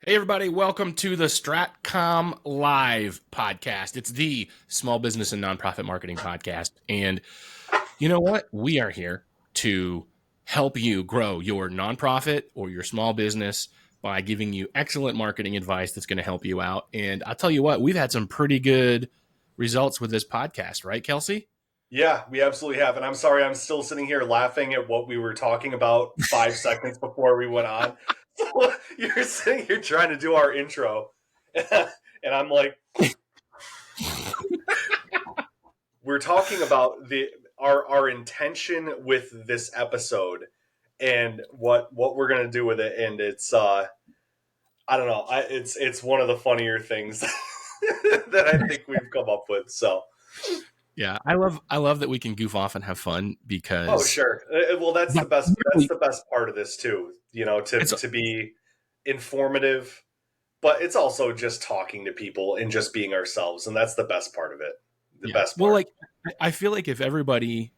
Hey, everybody. Welcome to the StratComm.Live podcast. It's the small business and nonprofit marketing podcast. And you know what? We are here to help you grow your nonprofit or your small business by giving you excellent marketing advice that's going to help you out. And I'll tell you what, we've had some pretty good results with this podcast, right, Kelsey? Yeah, we absolutely have. And I'm sorry, I'm still sitting here laughing at what we were talking about 5 seconds before we went on. So you're sitting here trying to do our intro. And I'm like, we're talking about our intention with this episode and what we're going to do with it. And it's, I don't know, it's one of the funnier things that I think we've come up with. So. Yeah, I love that we can goof off and have fun because sure. Well, that's the best. That's the best part of this too. You know, to be informative, but it's also just talking to people and just being ourselves, and that's the best part of it. The best part. Well, like I feel like if everybody,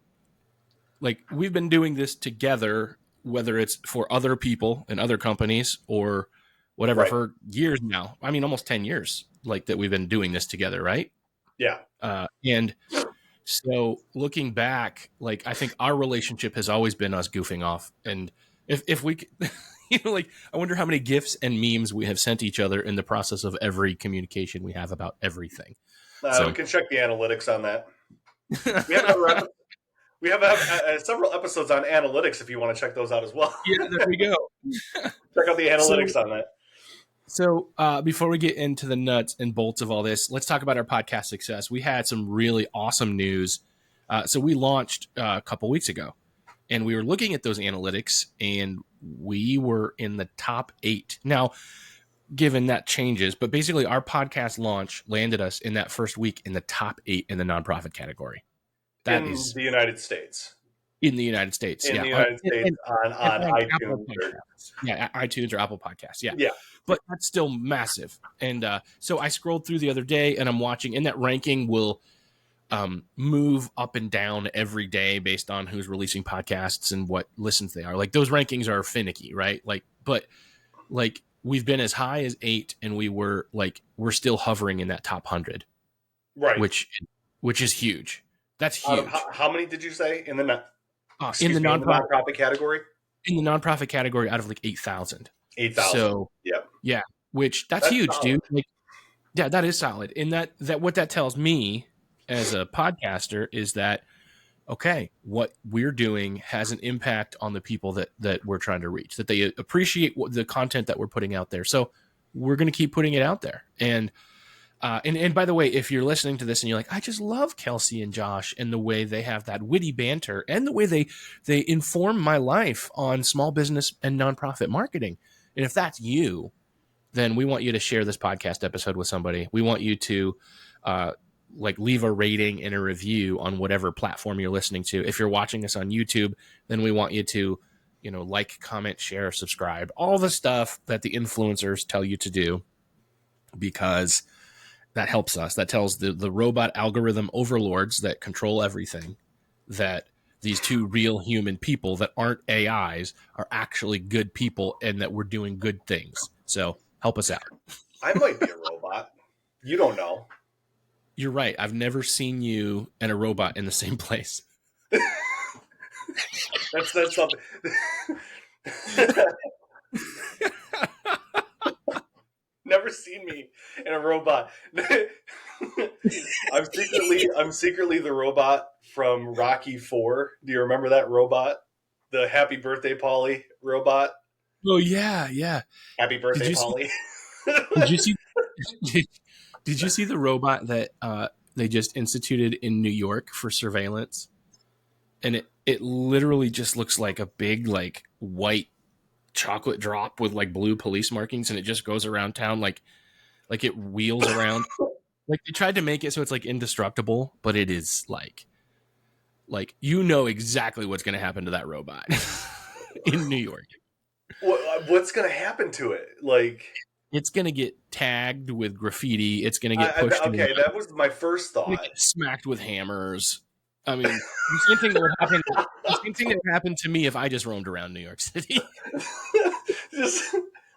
like we've been doing this together, whether it's for other people and other companies or whatever, for years now. I mean, almost 10 years, like that we've been doing this together, right? Yeah. And so looking back, like I think our relationship has always been us goofing off. And if we, you know, like I wonder how many GIFs and memes we have sent each other in the process of every communication we have about everything. We can check the analytics on that. We have several episodes on analytics if you want to check those out as well. Yeah, there we go. Check out the analytics on that. So before we get into the nuts and bolts of all this, let's talk about our podcast success. We had some really awesome news. So we launched a couple weeks ago, and we were looking at those analytics, and we were in the top 8. Now, given that changes, but basically our podcast launch landed us in that first week in the top 8 in the nonprofit category. That is the United States. In the United States, the United States on iTunes. iTunes or Apple Podcasts, yeah. But that's still massive. And so I scrolled through the other day, and I'm watching, and that ranking will move up and down every day based on who's releasing podcasts and what listens they are. Like those rankings are finicky, right? But we've been as high as 8, and we're still hovering in that top 100, right? Which is huge. That's huge. How many did you say in the nonprofit category? In the nonprofit category, out of like 8,000. 8,000. So yeah, which that's huge, solid. Dude. Like, yeah, that is solid. And that what that tells me as a podcaster is that okay, what we're doing has an impact on the people that we're trying to reach. That they appreciate the content that we're putting out there. So we're going to keep putting it out there. And by the way, if you're listening to this and you're like, I just love Kelsey and Josh and the way they have that witty banter and the way they inform my life on small business and nonprofit marketing. And if that's you, then we want you to share this podcast episode with somebody. We want you to leave a rating and a review on whatever platform you're listening to. If you're watching us on YouTube, then we want you to, like, comment, share, subscribe, all the stuff that the influencers tell you to do, because that helps us. That tells the robot algorithm overlords that control everything that these two real human people that aren't AIs are actually good people and that we're doing good things. So help us out. I might be a robot. You don't know. You're right. I've never seen you and a robot in the same place. That's something. Never seen me in a robot. I'm secretly the robot from Rocky IV. Do you remember that robot? The Happy Birthday Polly robot? Oh yeah. Happy Birthday Polly. Did you see the robot that they just instituted in New York for surveillance? And it literally just looks like a big white chocolate drop with blue police markings, and it just goes around town like it wheels around. They tried to make it so it's indestructible, but it is like exactly what's going to happen to that robot in New York. What's going to happen to it? It's going to get tagged with graffiti. It's going to get pushed. Okay, that was my first thought. Smacked with hammers. I mean, the same thing that would happen to me if I just roamed around New York City.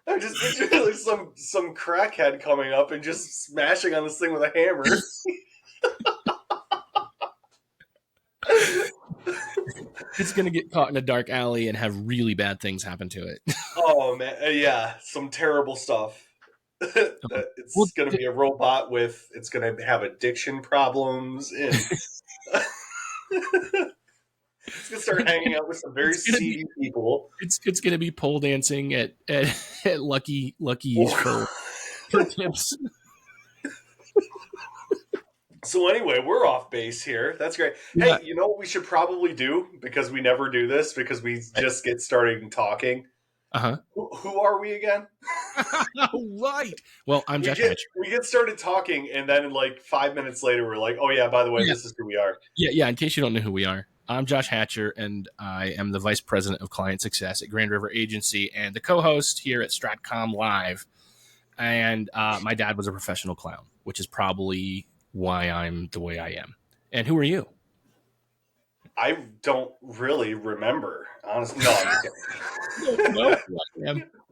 I I just picture like some crackhead coming up and just smashing on this thing with a hammer. It's going to get caught in a dark alley and have really bad things happen to it. Oh man, yeah, some terrible stuff. Well, It's going to be a robot with. It's going to have addiction problems, and it's going to start hanging out with some very seedy people. It's going to be pole dancing at Lucky's for tips. So anyway, we're off base here. That's great. Yeah. Hey, you know what we should probably do, because we never do this because we just get started talking. Uh-huh. Who are we again? Right. Well, I'm Josh Hatcher. We get started talking, and then like 5 minutes later, we're like, oh yeah, by the way, this is who we are. Yeah. In case you don't know who we are, I'm Josh Hatcher, and I am the Vice President of Client Success at Grand River Agency and the co-host here at StratComm.Live. And my dad was a professional clown, which is probably why I'm the way I am. And who are you? I don't really remember, honestly. No, I'm just kidding. No,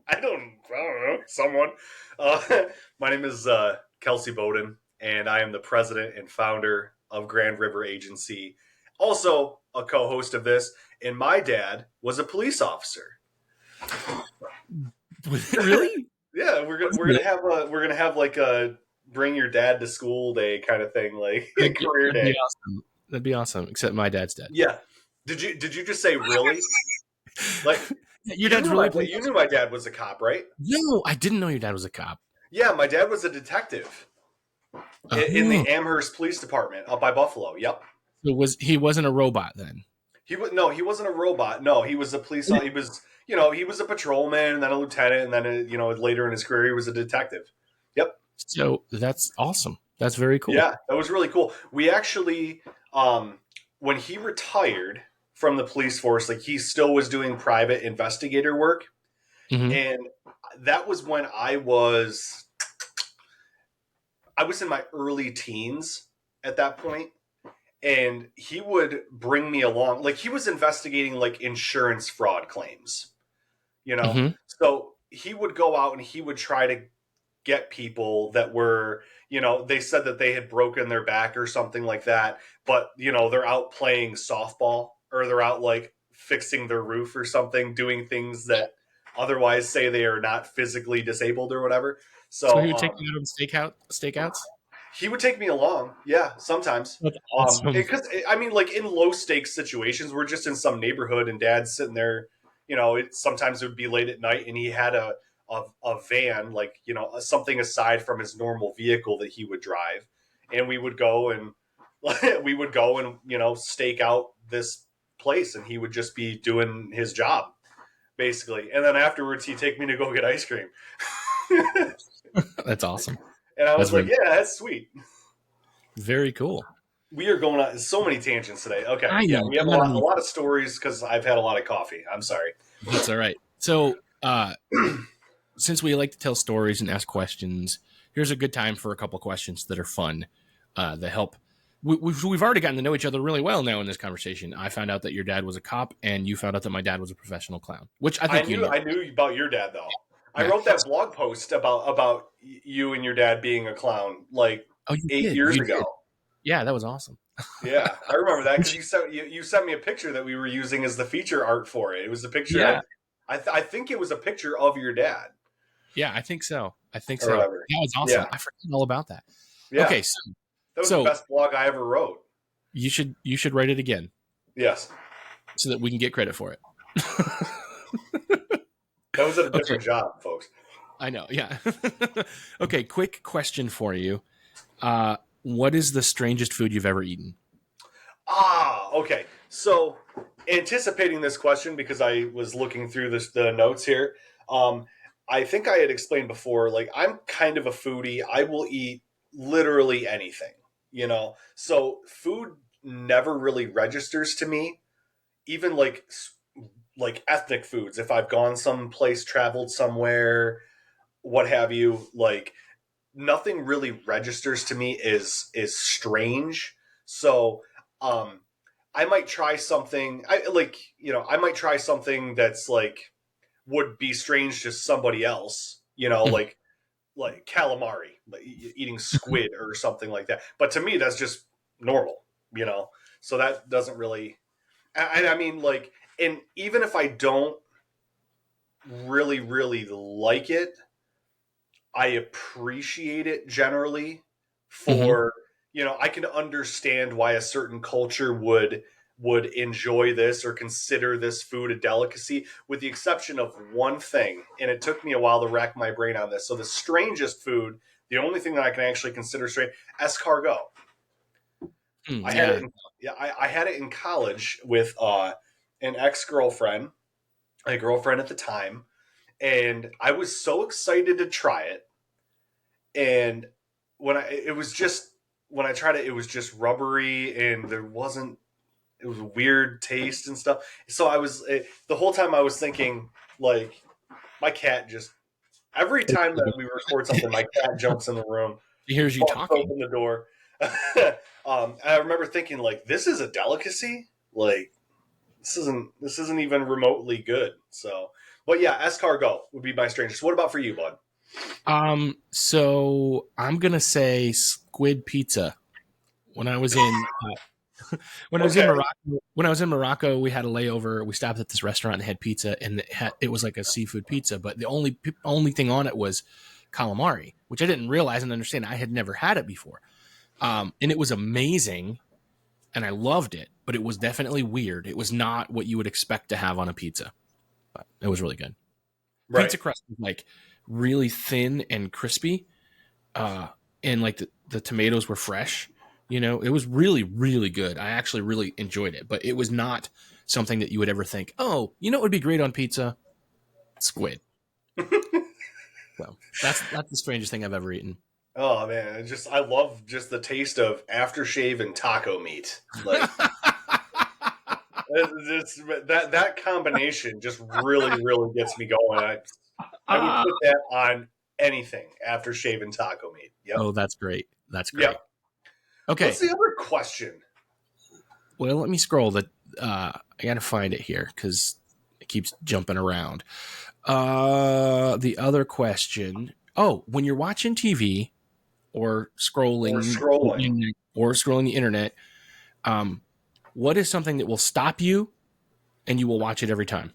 I don't know. Someone. My name is Kelsey Boudin, and I am the president and founder of Grand River Agency. Also a co-host of this, and my dad was a police officer. Really? Yeah, we're gonna have like a bring your dad to school day kind of thing, like career day. Awesome. That'd be awesome. Except my dad's dead. Yeah. Did you just say really? Like your dad's really? You knew my dad was a cop, right? No, I didn't know your dad was a cop. Yeah, my dad was a detective in the Amherst Police Department up by Buffalo. Yep. So he wasn't a robot then? He wasn't a robot. No, he was a police. He was he was a patrolman, and then a lieutenant, and then later in his career he was a detective. Yep. So that's awesome. That's very cool. Yeah, that was really cool. We actually, when he retired from the police force, like he still was doing private investigator work, and that was when I was in my early teens at that point. And he would bring me along, like he was investigating like insurance fraud claims, So he would go out and he would try to get people that were, they said that they had broken their back or something like that, but they're out playing softball, or they're out like fixing their roof or something, doing things that otherwise say they are not physically disabled or whatever. So he would take you out on stakeouts? He would take me along, yeah, sometimes. That's awesome. Because I mean, like in low stakes situations, we're just in some neighborhood, and Dad's sitting there. Sometimes it would be late at night, and he had a van, like something aside from his normal vehicle that he would drive, and we would go and stake out this place, and he would just be doing his job, basically. And then afterwards, he'd take me to go get ice cream. That's awesome. And I was like, yeah, that's sweet. Very cool. We are going on so many tangents today. Okay. We have a lot of stories because I've had a lot of coffee. I'm sorry. That's all right. So since we like to tell stories and ask questions, here's a good time for a couple questions that are fun, that help. We've already gotten to know each other really well now in this conversation. I found out that your dad was a cop, and you found out that my dad was a professional clown, which I think I knew about your dad, though. I wrote that blog post about you and your dad being a clown like 8 years ago. Did. Yeah, that was awesome. Yeah, I remember that because you sent me a picture that we were using as the feature art for it. It was a picture. Yeah. I think it was a picture of your dad. Yeah, I think so. That was awesome. Yeah. I forgot all about that. Yeah. Okay, that was the best blog I ever wrote. You should write it again. Yes. So that we can get credit for it. That was a different job, folks. I know, yeah. Okay, quick question for you. What is the strangest food you've ever eaten? Okay. So, anticipating this question, because I was looking through the notes here, I think I had explained before, like, I'm kind of a foodie. I will eat literally anything, So, food never really registers to me. Even, like ethnic foods. If I've gone someplace, traveled somewhere, what have you, like nothing really registers to me is strange. So I might try something. I might try something that's like would be strange to somebody else, you know, Mhm. like calamari, like eating squid or something like that. But to me, that's just normal, you know. So that doesn't really. I mean, like, and even if I don't really like it, I appreciate it generally Mhm. for, you know, I can understand why a certain culture would enjoy this or consider this food a delicacy, with the exception of one thing, and it took me a while to rack my brain on this. So the strangest food, the only thing that I can actually consider strange, escargot. I had it Yeah. in, yeah, I had it in college with an ex-girlfriend, a girlfriend at the time, and I was so excited to try it. And it was just, when I tried it, it was just rubbery, and there wasn't, it was a weird taste and stuff. So the whole time I was thinking, like, my cat just, every time that we record something, my cat jumps in the room, He hears you busts talking. open the door. I remember thinking, like, this is a delicacy. Like, this isn't even remotely good. So, but yeah, escargot would be my strangest. What about for you, bud? So I'm gonna say squid pizza. When I was in when I was in Okay, Morocco, we had a layover. We stopped at this restaurant and had pizza, and it was like a seafood pizza, but the only thing on it was calamari, which I didn't realize and understand. I had never had it before, and it was amazing, and I loved it. But it was definitely weird. It was not what you would expect to have on a pizza, but it was really good. right. Pizza crust was like really thin and crispy, uh, and like the tomatoes were fresh. You know, it was really, really good. I actually really enjoyed it, but it was not something that you would ever think, oh, you know, it would be great on pizza, squid. So that's the strangest thing I've ever eaten. Oh man, I love just the taste of aftershave and taco meat. Like, that combination just really gets me going. I would Ah. put that on anything, aftershave and taco meat. Yep. Oh, that's great. That's Yep. great. Okay, What's the other question? well, let me scroll. I gotta find it here because it keeps jumping around. The other question. Oh, when you're watching TV or Or scrolling scrolling? the internet, um, what is something that will stop you and you will watch it every time?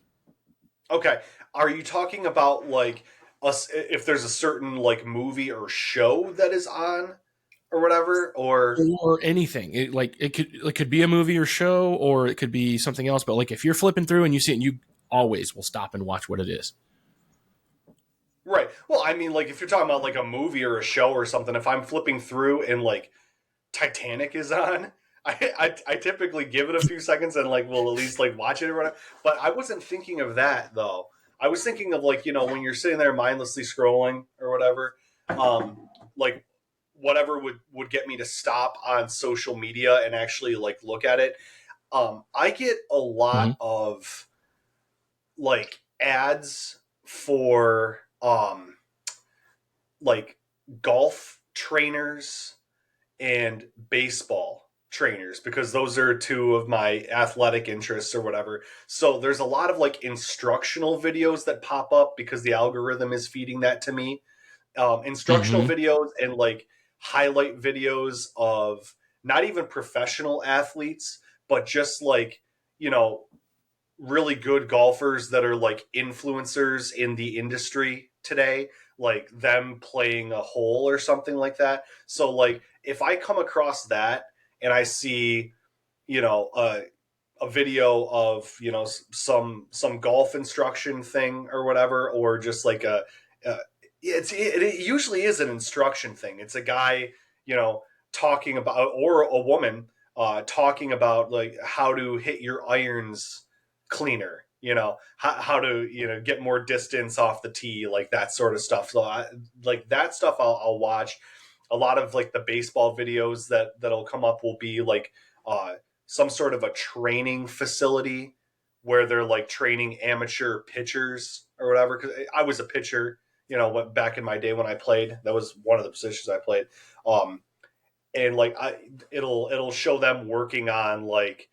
Okay. Are you talking about like us, if there's a certain like movie or show that is on or whatever, or Or anything. It could be a movie or show, or it could be something else. But like if you're flipping through and you see it, and you always will stop and watch what it is. right? Well, I mean, like if you're talking about like a movie or a show or something, if I'm flipping through and like Titanic is on, I typically give it a few seconds and like will at least like watch it or whatever. But I wasn't thinking of that though. I was thinking of, like, you know, when you're sitting there mindlessly scrolling or whatever, like whatever would get me to stop on social media and actually like look at it. I get a lot Mm-hmm. of like ads for like golf trainers and baseball trainers, because those are two of my athletic interests or whatever. So there's a lot of like instructional videos that pop up because the algorithm is feeding that to me. Instructional Mm-hmm. videos and like highlight videos of not even professional athletes, but just like, you know, really good golfers that are like influencers in the industry today, like them playing a hole or something like that. So like if I come across that and I see, you know, a video of, you know, some golf instruction thing or whatever, or just like a it usually is an instruction thing. It's a guy, you know, talking about, or a woman talking about like how to hit your irons cleaner, you know, how to, you know, get more distance off the tee, like that sort of stuff. So like that stuff I'll watch. A lot of like the baseball videos that'll come up will be like uh, some sort of a training facility where they're like training amateur pitchers or whatever. Because I was a pitcher, you know, back in my day when I played. That was one of the positions I played. Um, and like it'll show them working on like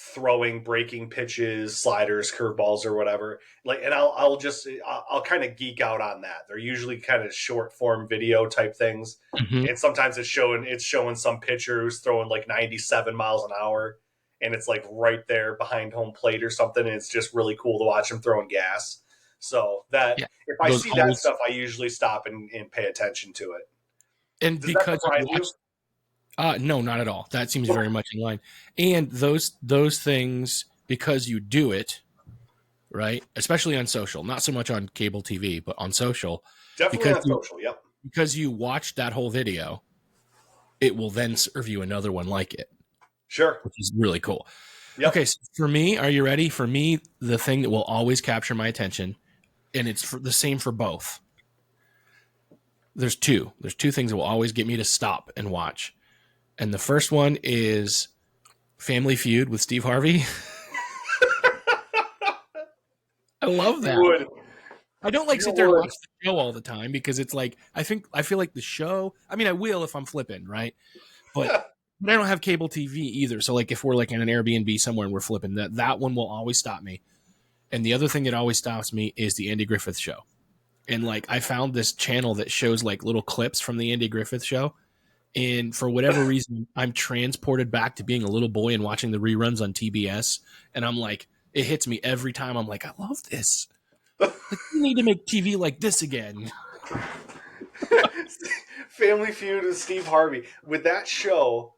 throwing, breaking pitches, sliders, curveballs, or whatever. Like, and I'll kind of geek out on that. They're usually kind of short form video type things, Mhm. and sometimes it's showing some pitcher who's throwing like 97 miles an hour, and it's like right there behind home plate or something, and it's just really cool to watch him throwing gas. So that Yeah. if I Those see that always stuff, I usually stop and pay attention to it. and Does that because you surprise watch you? no, not at all. That seems very much in line. And those things, because you do it, right? Especially on social, not so much on cable TV, but on social, Definitely because on social. Yep. you watched that whole video, it will then serve you another one like it, Sure. which is really cool. Yep. Okay, so for me, are you ready? For me, the thing that will always capture my attention, and it's the same for both. There's two. There's two things that will always get me to stop and watch. And the first one is Family Feud with Steve Harvey. I love You that. would. I don't like You sit there and would. watch the show all the time because it's like I feel like the show. I mean, I will if I'm flipping, right? But I don't have cable TV either. So like if we're like in an Airbnb somewhere and we're flipping, that one will always stop me. And the other thing that always stops me is the Andy Griffith Show. And like I found this channel that shows like little clips from the Andy Griffith Show. And for whatever reason, I'm transported back to being a little boy and watching the reruns on TBS. And I'm like, it hits me every time. I'm like, I love this. Like, we need to make TV like this again. Family Feud with Steve Harvey. With that show,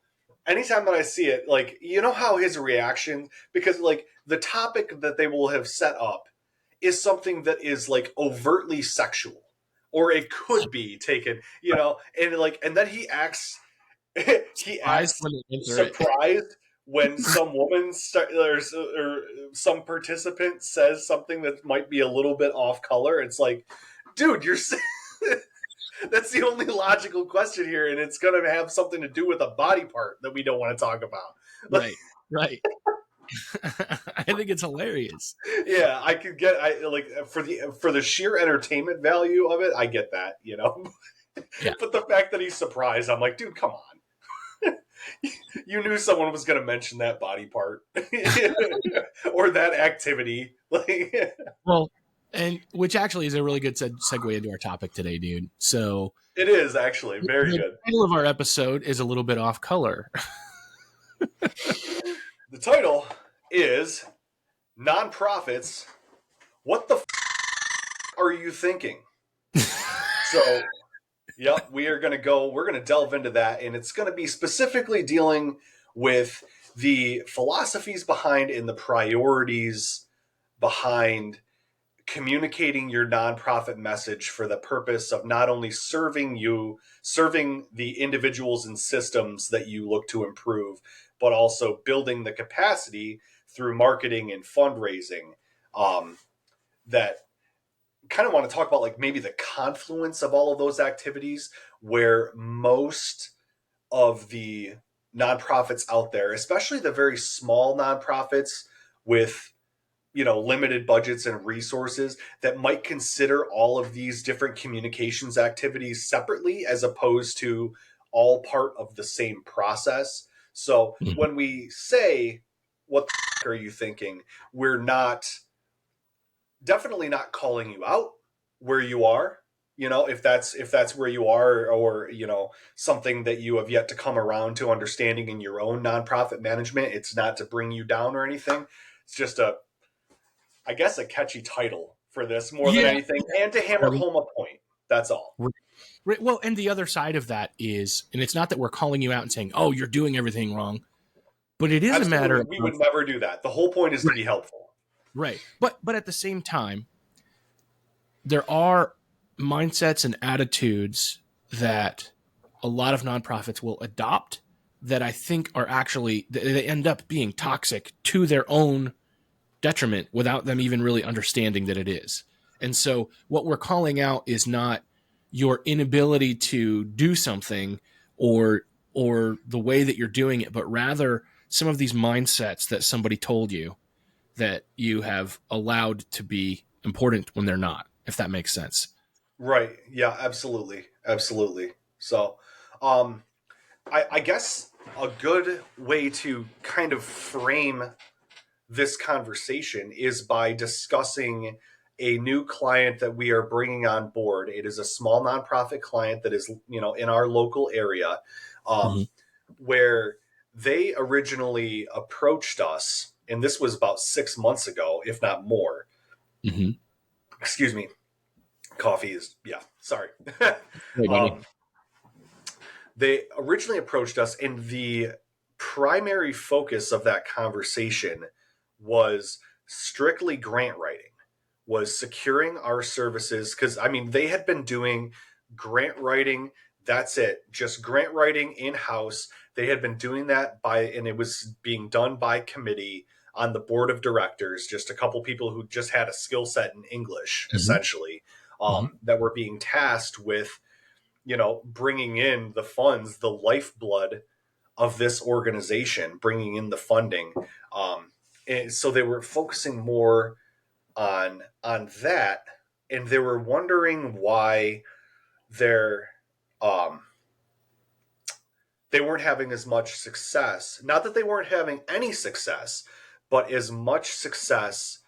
anytime that I see it, like, you know how his reaction, because like the topic that they will have set up is something that is like overtly sexual, or it could be taken, and then he Surprised acts when they answer it. surprised when some woman or some participant says something that might be a little bit off color. It's like, dude, that's the only logical question here, and it's going to have something to do with a body part that we don't want to talk about. Right, right. I think it's hilarious. Yeah, I like for the sheer entertainment value of it, I get that. Yeah. But the fact that he's surprised, I'm like, dude, come on. You knew someone was going to mention that body part or that activity. Well, and which actually is a really good segue into our topic today, dude. So It is actually very the good. title of our episode is a little bit off color. The title is Nonprofits. What the are you thinking? So, yep, we're going to delve into that, and it's going to be specifically dealing with the philosophies behind and the priorities behind communicating your nonprofit message for the purpose of not only serving the individuals and systems that you look to improve, but also building the capacity through marketing and fundraising. That kind of want to talk about like maybe the confluence of all of those activities where most of the nonprofits out there, especially the very small nonprofits with limited budgets and resources that might consider all of these different communications activities separately as opposed to all part of the same process. So when we say, what the are you thinking? We're definitely not calling you out where you are, if that's where you are, or something that you have yet to come around to understanding in your own nonprofit management. It's not to bring you down or anything. It's just I guess a catchy title for this more than Yeah. anything, and to hammer home a point. That's all. Right. Well, and the other side of that is, and it's not that we're calling you out and saying, "Oh, you're doing everything wrong," but it is a matter Absolutely, of we would never do that. The whole point is to be helpful. right. But at the same time, there are mindsets and attitudes that a lot of nonprofits will adopt that I think are actually they end up being toxic to their own detriment without them even really understanding that it is. And so what we're calling out is not your inability to do something or the way that you're doing it, but rather some of these mindsets that somebody told you that you have allowed to be important when they're not, if that makes sense. Right. Yeah, absolutely. Absolutely. So, I guess a good way to kind of frame this conversation is by discussing a new client that we are bringing on board. It is a small nonprofit client that is, in our local area, Mm-hmm. where they originally approached us, and this was about 6 months ago, if not more. Mm-hmm. Excuse me. Coffee is, yeah, sorry. Hey, buddy. um, they originally approached us, and the primary focus of that conversation was strictly grant writing, was securing our services. Because, I mean, they had been doing grant writing. That's it. Just grant writing in house. They had been doing that and it was being done by committee on the board of directors, just a couple people who just had a skill set in English, Mm-hmm. essentially, Mm-hmm. that were being tasked with, bringing in the funds, the lifeblood of this organization, bringing in the funding. And so they were focusing more on that, and they were wondering why they're um, they weren't having as much success. Not that they weren't having any success, but as much success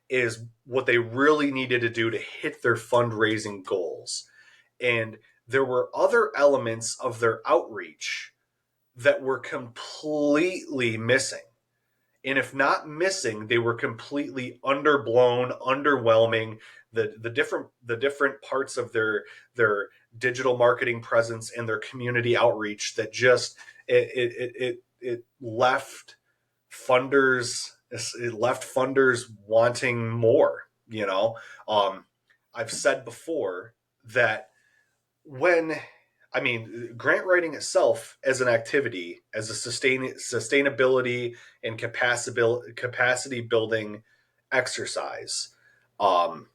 is what they really needed to do to hit their fundraising goals. And there were other elements of their outreach that were completely missing. And if not missing, they were completely underblown, underwhelming. The different parts of their digital marketing presence and their community outreach that just it left funders wanting more. I've said before that when I mean, grant writing itself as an activity, as a sustainability and capacity building exercise, um,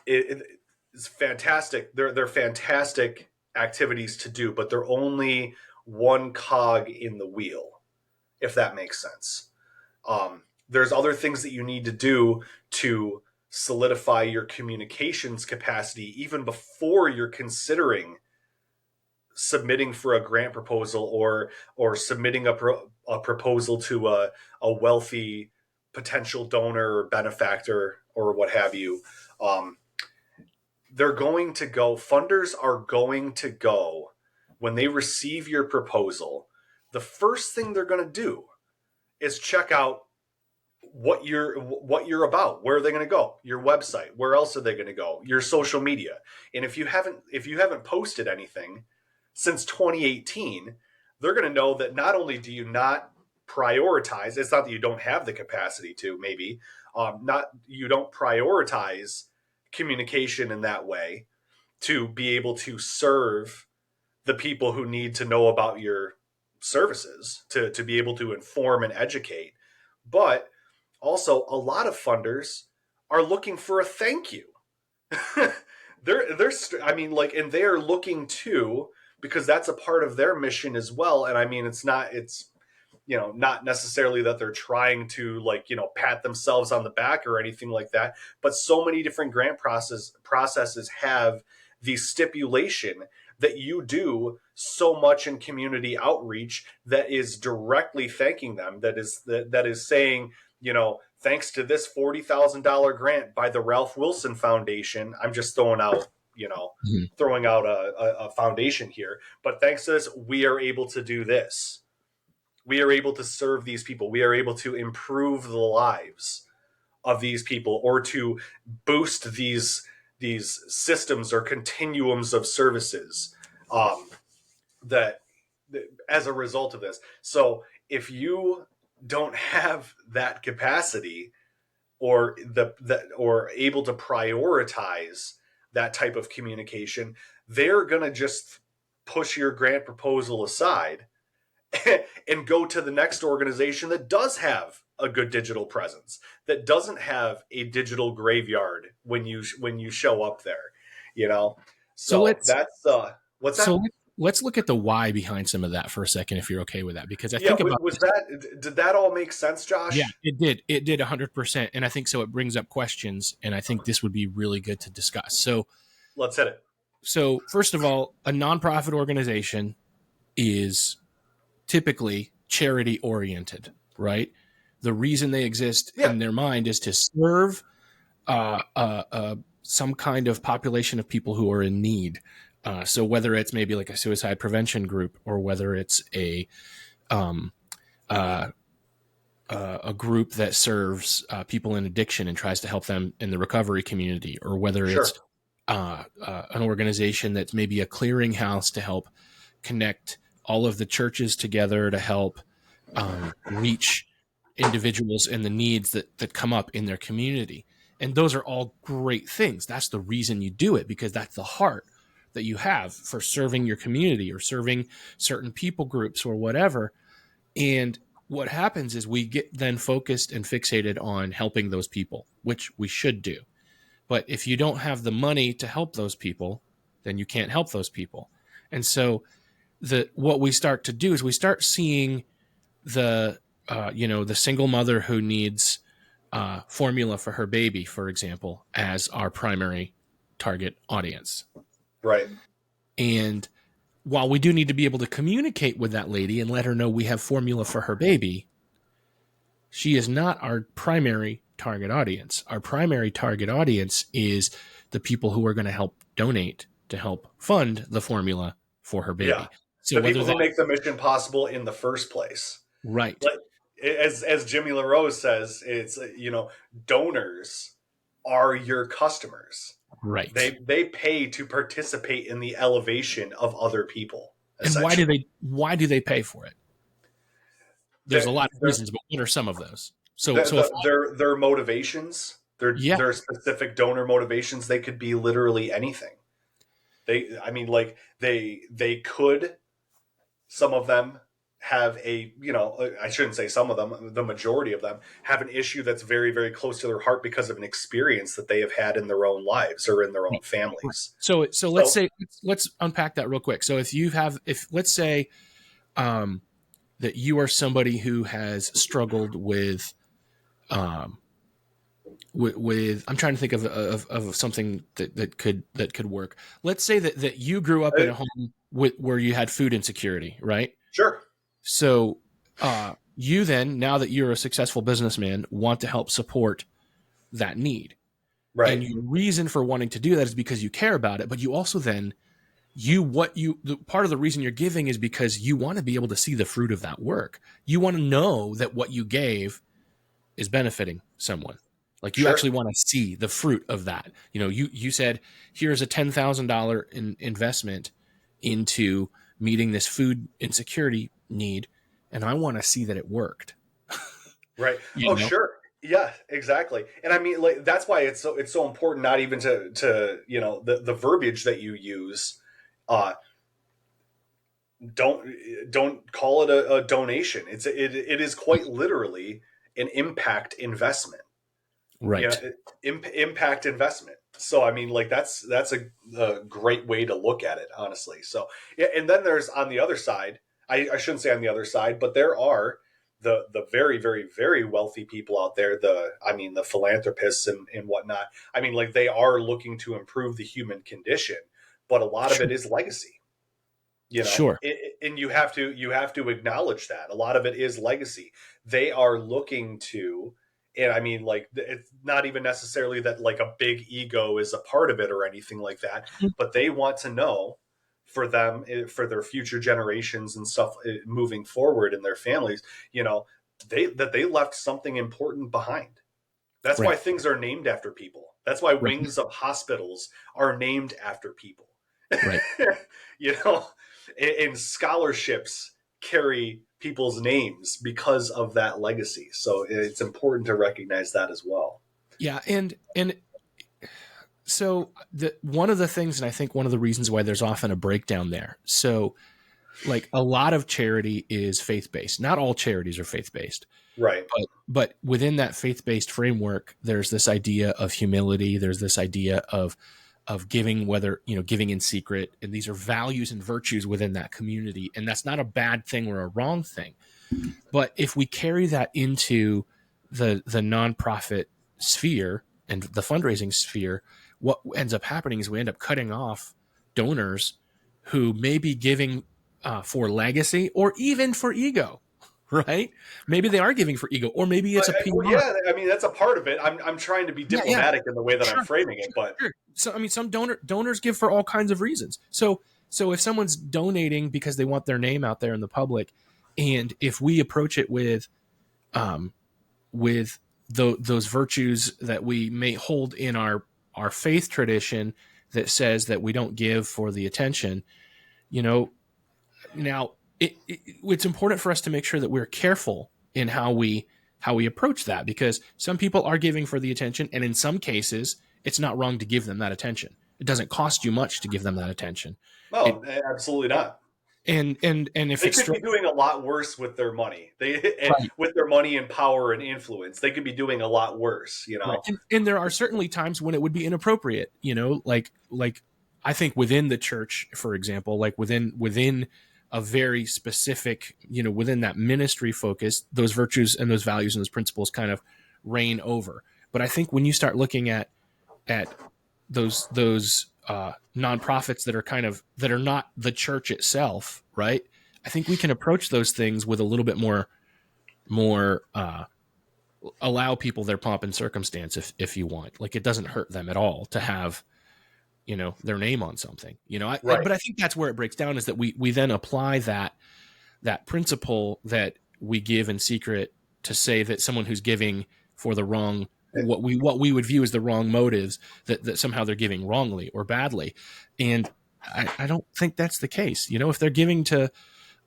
it's fantastic. They're fantastic activities to do, but they're only one cog in the wheel, if that makes sense. There's other things that you need to do to solidify your communications capacity even before you're considering submitting for a grant proposal or submitting a proposal to a wealthy potential donor or benefactor or what have you. Um, funders are going to go when they receive your proposal. The first thing they're going to do is check out what you're about. Where are they going to go? Your website. Where else are they going to go? Your social media. And if you haven't posted anything since 2018, they're going to know that not only do you not prioritize, it's not that you don't have the capacity to, maybe, not you don't prioritize communication in that way to be able to serve the people who need to know about your services, to be able to inform and educate. But also, a lot of funders are looking for a thank you. I mean, like, and they are looking too, because that's a part of their mission as well. And I mean, it's not necessarily that they're trying to, like, pat themselves on the back or anything like that, but so many different grant processes have the stipulation that you do so much in community outreach that is directly thanking them, that is saying, thanks to this $40,000 grant by the Ralph Wilson Foundation. I'm just throwing out Mm-hmm. a foundation here, but thanks to this, we are able to do this. We are able to serve these people. We are able to improve the lives of these people, or to boost these systems or continuums of services, um, that as a result of this. So if you don't have that capacity, or able to prioritize that type of communication, they're going to just push your grant proposal aside and go to the next organization that does have a good digital presence, that doesn't have a digital graveyard when you show up there. you know So so that's what's that? so let's look at the why behind some of that for a second, if you're okay with that, because I Yeah, think about was that, did that all make sense, yeah, Josh? it did 100%, and I think so. It brings up questions, and I think this would be really good to discuss. Let's hit it. So first of all, a nonprofit organization is typically charity oriented, right? The reason they exist Yeah, in their mind is to serve some kind of population of people who are in need. So whether it's maybe like a suicide prevention group, or whether it's um, uh, a group that serves people in addiction and tries to help them in the recovery community, or whether it's sure. an organization that's maybe a clearinghouse to help connect all of the churches together to help reach individuals and the needs that come up in their community. And those are all great things. That's the reason you do it, because that's the heart that you have for serving your community or serving certain people groups or whatever. And what happens is we get then focused and fixated on helping those people, which we should do. But if you don't have the money to help those people, then you can't help those people. And so what we start to do is we start seeing the the single mother who needs formula for her baby, for example, as our primary target audience. Right. And while we do need to be able to communicate with that lady and let her know we have formula for her baby, she is not our primary target audience. Our primary target audience is the people who are going to help donate to help fund the formula for her Yeah. baby. So The whether people who that make the mission possible in the first place. right, Like, as Jimmy LaRose says, it's, donors are your customers. right. They pay to participate in the elevation of other people. And Essentially, why do they pay for it? There's their a lot of their reasons, but what are some of those? So if their motivations, yeah, their specific donor motivations, they could be literally anything. I mean, like they could, some of them have I shouldn't say some of them, the majority of them have an issue that's very, very close to their heart because of an experience that they have had in their own lives or in their own right. families. So let's So, say let's unpack that real quick. So if let's say um, that you are somebody who has struggled um, with I'm trying to think of something that could work. Let's say that you grew up in a home where you had food insecurity, right? sure. So you then, now that you're a successful businessman, want to help support that need. Right. And your reason for wanting to do that is because you care about it, but you also then part of the reason you're giving is because you want to be able to see the fruit of that work. You want to know that what you gave is benefiting someone. Like you Sure. actually want to see the fruit of that. You said, here's a $10,000 investment into meeting this food insecurity need, and I want to see that it worked. Right. You Oh, know, sure. Yeah, exactly. And I mean, like, that's why it's so important, not even to the verbiage that you use. Uh, don't call it a donation. It is quite literally an impact investment. You know, right? impact investment. So I mean, like, that's a great way to look at it, honestly. So yeah, and then there's on the other side. I shouldn't say on the other side, but there are the very, very, very wealthy people out there. The philanthropists and whatnot. I mean, like, they are looking to improve the human condition, but a lot of Sure, it is legacy. sure, And you have to acknowledge that a lot of it is legacy. They are looking to, and I mean, like, it's not even necessarily that, like, a big ego is a part of it or anything like that, but they want to know for them, for their future generations and stuff, moving forward in their families, they left something important behind. That's why right, things are named after people. That's why right, wings of hospitals are named after people. right. you know, and scholarships carry people's names because of that legacy. So it's important to recognize that as well. Yeah, and so one of the things, and I think one of the reasons why there's often a breakdown there. So, like, a lot of charity is faith based. Not all charities are faith based, Right. but within that faith based framework, there's this idea of humility. There's this idea of giving, whether giving in secret, and these are values and virtues within that community, and that's not a bad thing or a wrong thing. But if we carry that into the nonprofit sphere and the fundraising sphere, what ends up happening is we end up cutting off donors who may be giving for legacy or even for ego. right? Maybe they are giving for ego, or maybe it's a Well, PR. yeah, I mean that's a part of it. I'm trying to be Yeah, diplomatic in the way that I'm sure, framing it, but sure. So I mean, some donors give for all kinds of reasons. So if someone's donating because they want their name out there in the public, and if we approach it um, with those virtues that we may hold in our faith tradition that says that we don't give for the attention, you know, now it's important for us to make sure that we're careful in how we approach that, because some people are giving for the attention, and in some cases it's not wrong to give them that attention. It doesn't cost you much to give them that attention. It no, absolutely not. and if They it's could be doing a lot worse with their money. They right. with their money and power and influence, they could be doing a lot worse. You Right. know. And there are certainly times when it would be inappropriate, like I think within the church, for example, like within a very specific, within that ministry focus, those virtues and those values and those principles kind of reign over. But I think when you start looking at those nonprofits that are that are not the church itself, right? I think we can approach those things with a little bit more allow people their pomp and circumstance if you want. Like, it doesn't hurt them at all to have their name on something. Right. But I think that's where it breaks down, is that we then apply that principle that we give in secret to say that someone who's giving for the wrong, what we would view as the wrong motives, that somehow they're giving wrongly or badly. And I don't think that's the case. If they're giving to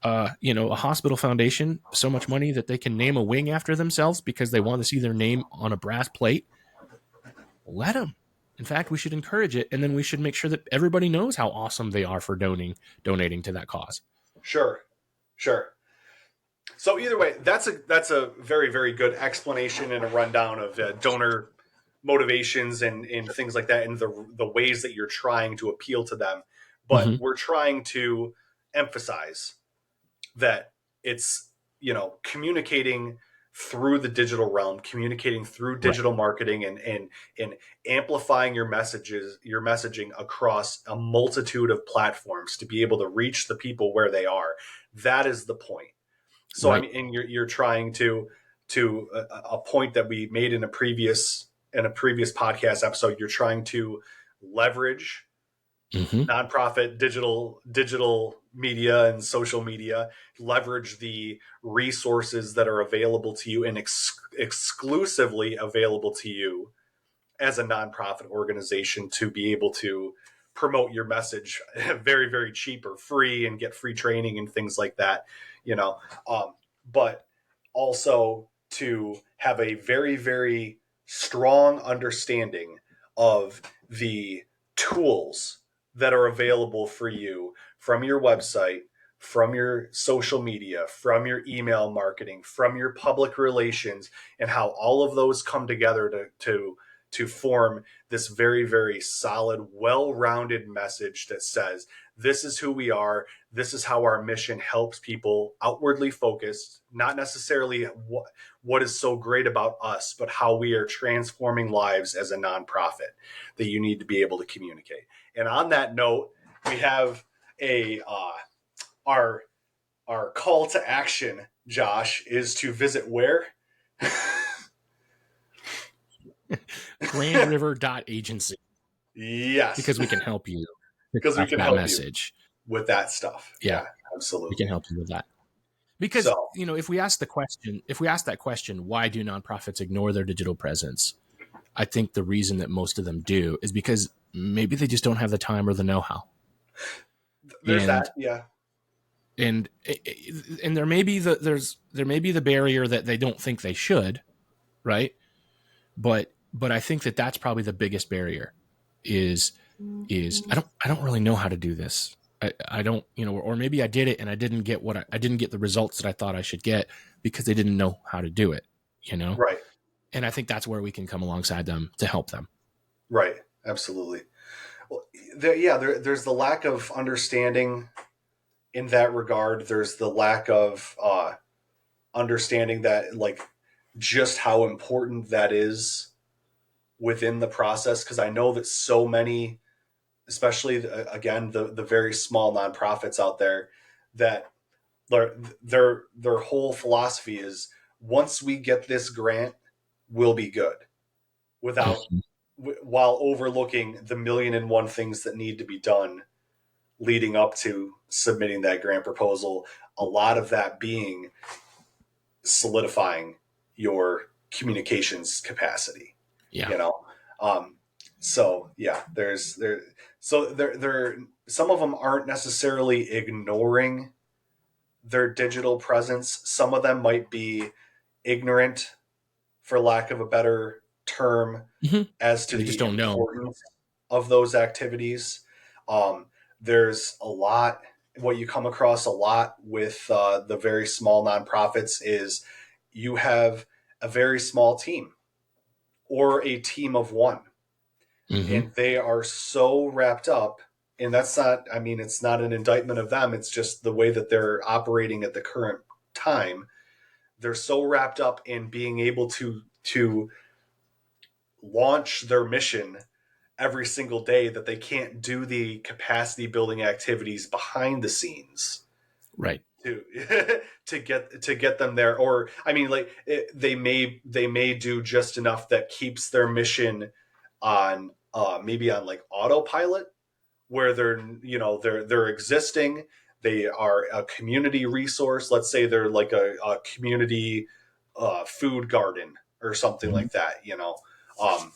a hospital foundation so much money that they can name a wing after themselves because they want to see their name on a brass plate, let them. In fact, we should encourage it, and then we should make sure that everybody knows how awesome they are for donating to that cause. Sure. Sure. So either way, that's a very very good explanation and a rundown of donor motivations and things like that, and the ways that you're trying to appeal to them. But Mm-hmm. we're trying to emphasize that it's communicating through the digital realm, communicating through Right. digital marketing, and amplifying your messaging across a multitude of platforms to be able to reach the people where they are. That is the point. So I Right. mean, and you're trying to a point that we made in a previous podcast episode. You're trying to leverage Mm-hmm. nonprofit digital media and social media, leverage the resources that are available to you and exclusively available to you as a nonprofit organization to be able to promote your message very very cheap or free and get free training and things like that, you know um, but also to have a very very strong understanding of the tools that are available for you from your website, from your social media, from your email marketing, from your public relations, and how all of those come together to form this very, very solid, well rounded message that says, this is who we are. This is how our mission helps people outwardly focused, not necessarily what is so great about us, but how we are transforming lives as a nonprofit that you need to be able to communicate. And on that note, we have a our call to action, Josh, is to visit where? GrandRiver.agency, Yes, because we can help you to because we craft can that help you message. with that stuff. Yeah, Yeah, we can absolutely. help you with that. Because, So, if we ask that question, why do nonprofits ignore their digital presence? I think the reason that most of them do is because maybe they just don't have the time or the know-how. there's And that. Yeah. and and there may be the barrier that they don't think they should, right? But I think that that's probably the biggest barrier is I don't really know how to do this. I don't, or maybe I did it and I didn't get I didn't get the results that I thought I should get because they didn't know how to do it. Right. And I think that's where we can come alongside them to help them. Right. Absolutely. Well, there's the lack of understanding in that regard. There's the lack of understanding that, like, just how important that is within the process. Because I know that so many, especially again the very small nonprofits out there, that their whole philosophy is once we get this grant, we'll be good, without Mhm. while overlooking the million and one things that need to be done leading up to submitting that grant proposal. A lot of that being solidifying your communications capacity, Yeah. you know. Um, so yeah, there some of them aren't necessarily ignoring their digital presence. Some of them might be ignorant, for lack of a better term, Hmm. as to They just the don't know. importance of those activities. Um, there's a lot, what you come across a lot with the very small nonprofits is you have a very small team or a team of one, Hmm. and they are so wrapped up. And that's not, I mean, it's not an indictment of them. It's just the way that they're operating at the current time. They're so wrapped up in being able to launch their mission every single day that they can't do the capacity building activities behind the scenes Right. to to get them there. Or I mean, like they may do just enough that keeps their mission on maybe on like autopilot, where they're existing. They are a community resource. Let's say they're like a community food garden or something Mhm. like that, um,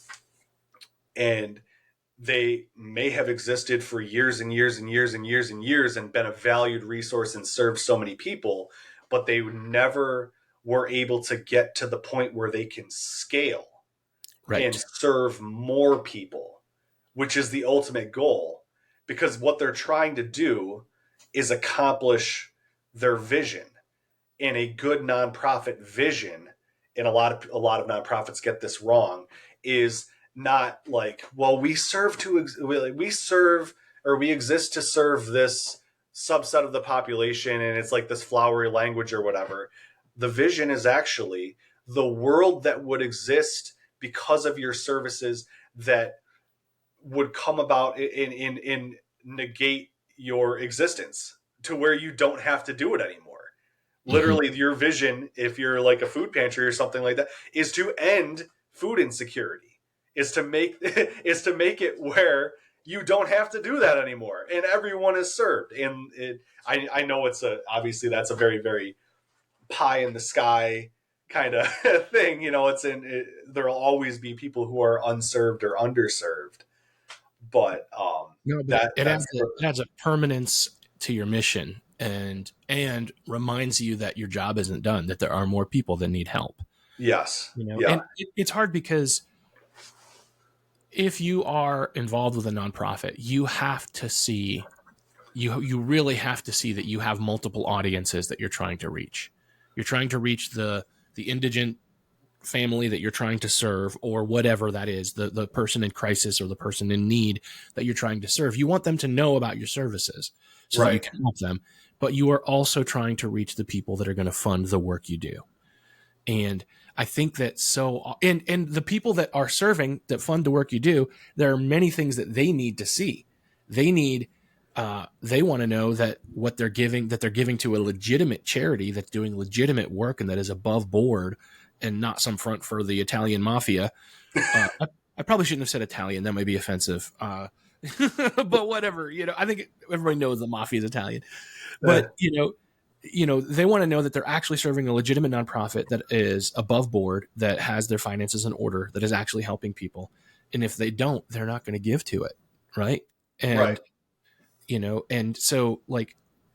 and they may have existed for years and years and years and years and years and been a valued resource and served so many people, but they never were able to get to the point where they can scale and Right. serve more people, which is the ultimate goal. Because what they're trying to do is accomplish their vision. And a good nonprofit vision, and a lot of nonprofits get this wrong, is not like, well, we serve, or we exist to serve this subset of the population, and it's like this flowery language or whatever. The vision is actually the world that would exist because of your services, that would come about in negate your existence, to where you don't have to do it anymore. Hmm. Literally, your vision, if you're like a food pantry or something like that, is to end food insecurity, is to make is to make it where you don't have to do that anymore and everyone is served. And I know it's a, obviously that's a very, very pie in the sky kind of thing. There'll always be people who are unserved or underserved, but No, but that that's it adds a permanence to your mission, and reminds you that your job isn't done, that there are more people that need help. yes, yeah, And it's hard because if you are involved with a nonprofit, you have to see, you really have to see that you have multiple audiences that you're trying to reach. You're trying to reach the indigent family that you're trying to serve, or whatever that is, the person in crisis or the person in need that you're trying to serve. You want them to know about your services so that you right, can help them, but you are also trying to reach the people that are going to fund the work you do. And I think that and the people that are serving, that fund the work you do, there are many things that they need to see. They need they want to know that what they're giving to a legitimate charity that's doing legitimate work and that is above board, and not some front for the Italian mafia. I probably shouldn't have said Italian. That might be offensive. But whatever, I think everybody knows the mafia is Italian. Eh, But they want to know that they're actually serving a legitimate nonprofit that is above board, that has their finances in order, that is actually helping people. And if they don't, they're not going to give to it, right? right, And and so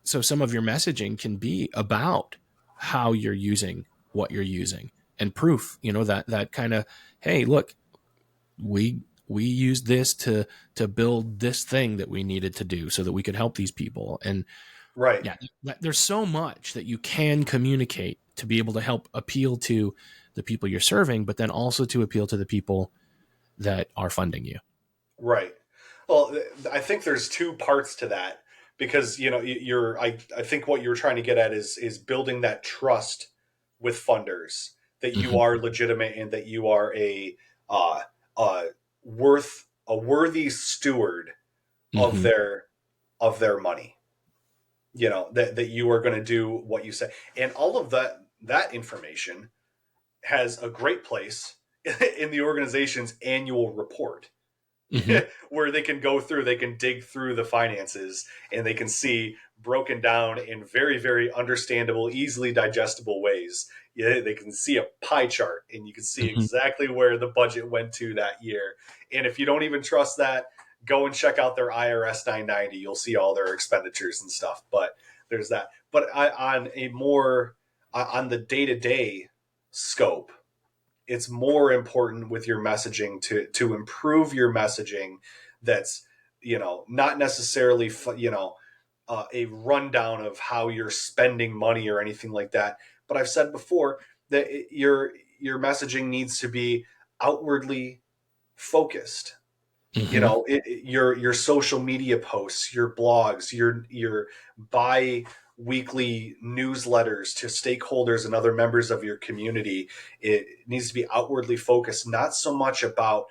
some of your messaging can be about how you're using what you're using, and proof, that kind of, hey, look, we used this to build this thing that we needed to do so that we could help these people. And right, yeah, there's so much that you can communicate to be able to help appeal to the people you're serving, but then also to appeal to the people that are funding you. right. Well, I think there's two parts to that, because I think what you're trying to get at is building that trust with funders, that you Hmm. are legitimate and that you are uh, uh, a worthy steward of Hmm. their money. that you are going to do what you say, and all of that information has a great place in the organization's annual report. Hmm. Where they can go through, they can dig through the finances, and they can see broken down in very, very understandable, easily digestible ways. Yeah, they can see a pie chart, and you can see Hmm. exactly where the budget went to that year. And if you don't even trust that, go and check out their IRS 990. You'll see all their expenditures and stuff. But there's that. But on a more on the day to day scope, it's more important with your messaging to improve your messaging. That's not necessarily a rundown of how you're spending money or anything like that. But I've said before that your messaging needs to be outwardly focused. Hmm. Your social media posts, your blogs, your bi-weekly newsletters to stakeholders and other members of your community. It needs to be outwardly focused, not so much about,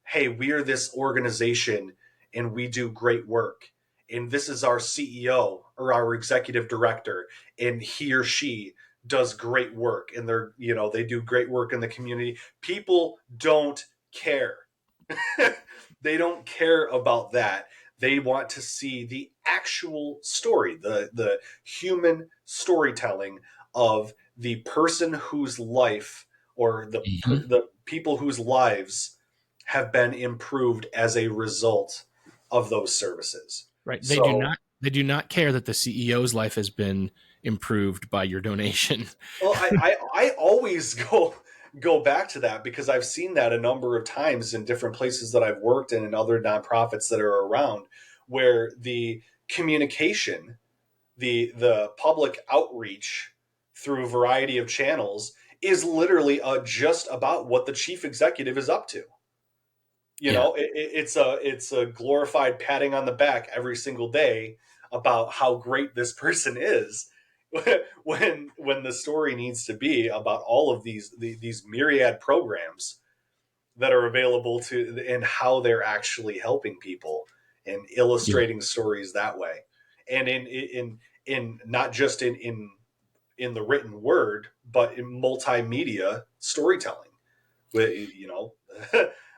hey, we're this organization and we do great work, and this is our CEO or our executive director, and he or she does great work, and they do great work in the community. People don't care. They don't care about that. They want to see the actual story, the human storytelling of the person whose life, or Hmm. the people whose lives have been improved as a result of those services. Right. They do So, not. They do not care that the CEO's life has been improved by your donation. well, I always go back to that because I've seen that a number of times in different places that I've worked in and other nonprofits that are around, where the communication, the public outreach through a variety of channels is literally just about what the chief executive is up to. Yeah. It's a glorified patting on the back every single day about how great this person is, when the story needs to be about all of these myriad programs that are available to, and how they're actually helping people and Yeah. illustrating stories that way, and in not just in the written word, but in multimedia storytelling. With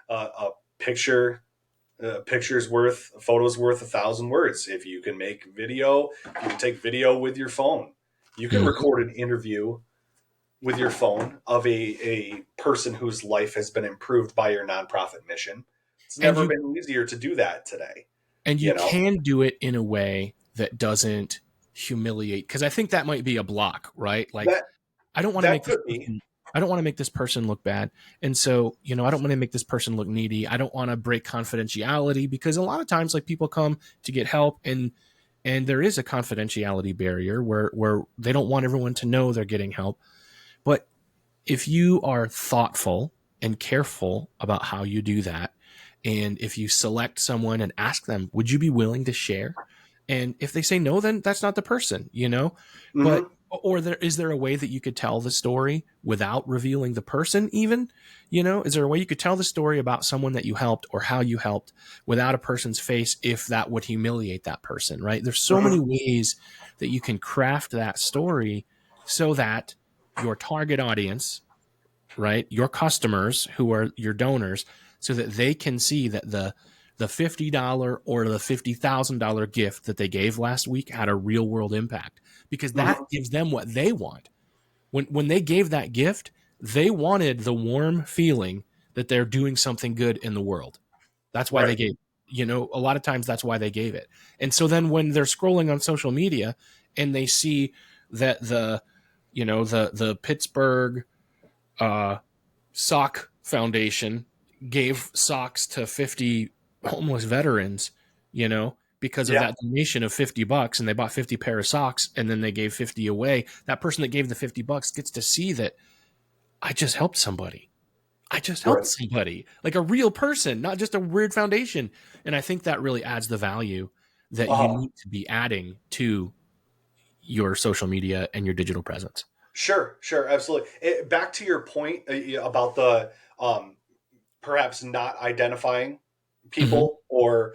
a picture, a photo's worth 1,000 words. If you can make video, you can take video with your phone. You can Mhm. record an interview with your phone of a person whose life has been improved by your nonprofit mission. It's And never you been easier to do that today. and you You know can do it in a way that doesn't humiliate, because I think that might be a block, right? Like, that I don't want to that make this could be. person I don't want to make this person look bad. And so, I don't want to make this person look needy. I don't want to break confidentiality, because a lot of times, like, people come to get help, and there is a confidentiality barrier where they don't want everyone to know they're getting help. But if you are thoughtful and careful about how you do that, and if you select someone and ask them, would you be willing to share? And if they say no, then that's not the person. But, Hmm. or is there a way that you could tell the story without revealing the person, even? Is there a way you could tell the story about someone that you helped or how you helped without a person's face, if that would humiliate that person, right? There's so many Hmm. ways that you can craft that story so that your target audience, right, your customers who are your donors, so that they can see that the $50 or the $50,000 gift that they gave last week had a real world impact, because that Hmm. gives them what they want. When they gave that gift, they wanted the warm feeling that they're doing something good in the world. That's why they Right. gave it. A lot of times that's why they gave it. And so then when they're scrolling on social media and they see that the Pittsburgh uh, sock foundation gave socks to 50 homeless veterans, because of Yeah. that donation of $50, and they bought 50 pair of socks, and then they gave 50 away. That person that gave the $50 gets to see that I just helped somebody. I just helped Right. somebody, like a real person, not just a weird foundation. And I think that really adds the value that you Uh-huh. need to be adding to your social media and your digital presence. Sure. Sure. Absolutely. Back to your point about the perhaps not identifying people, or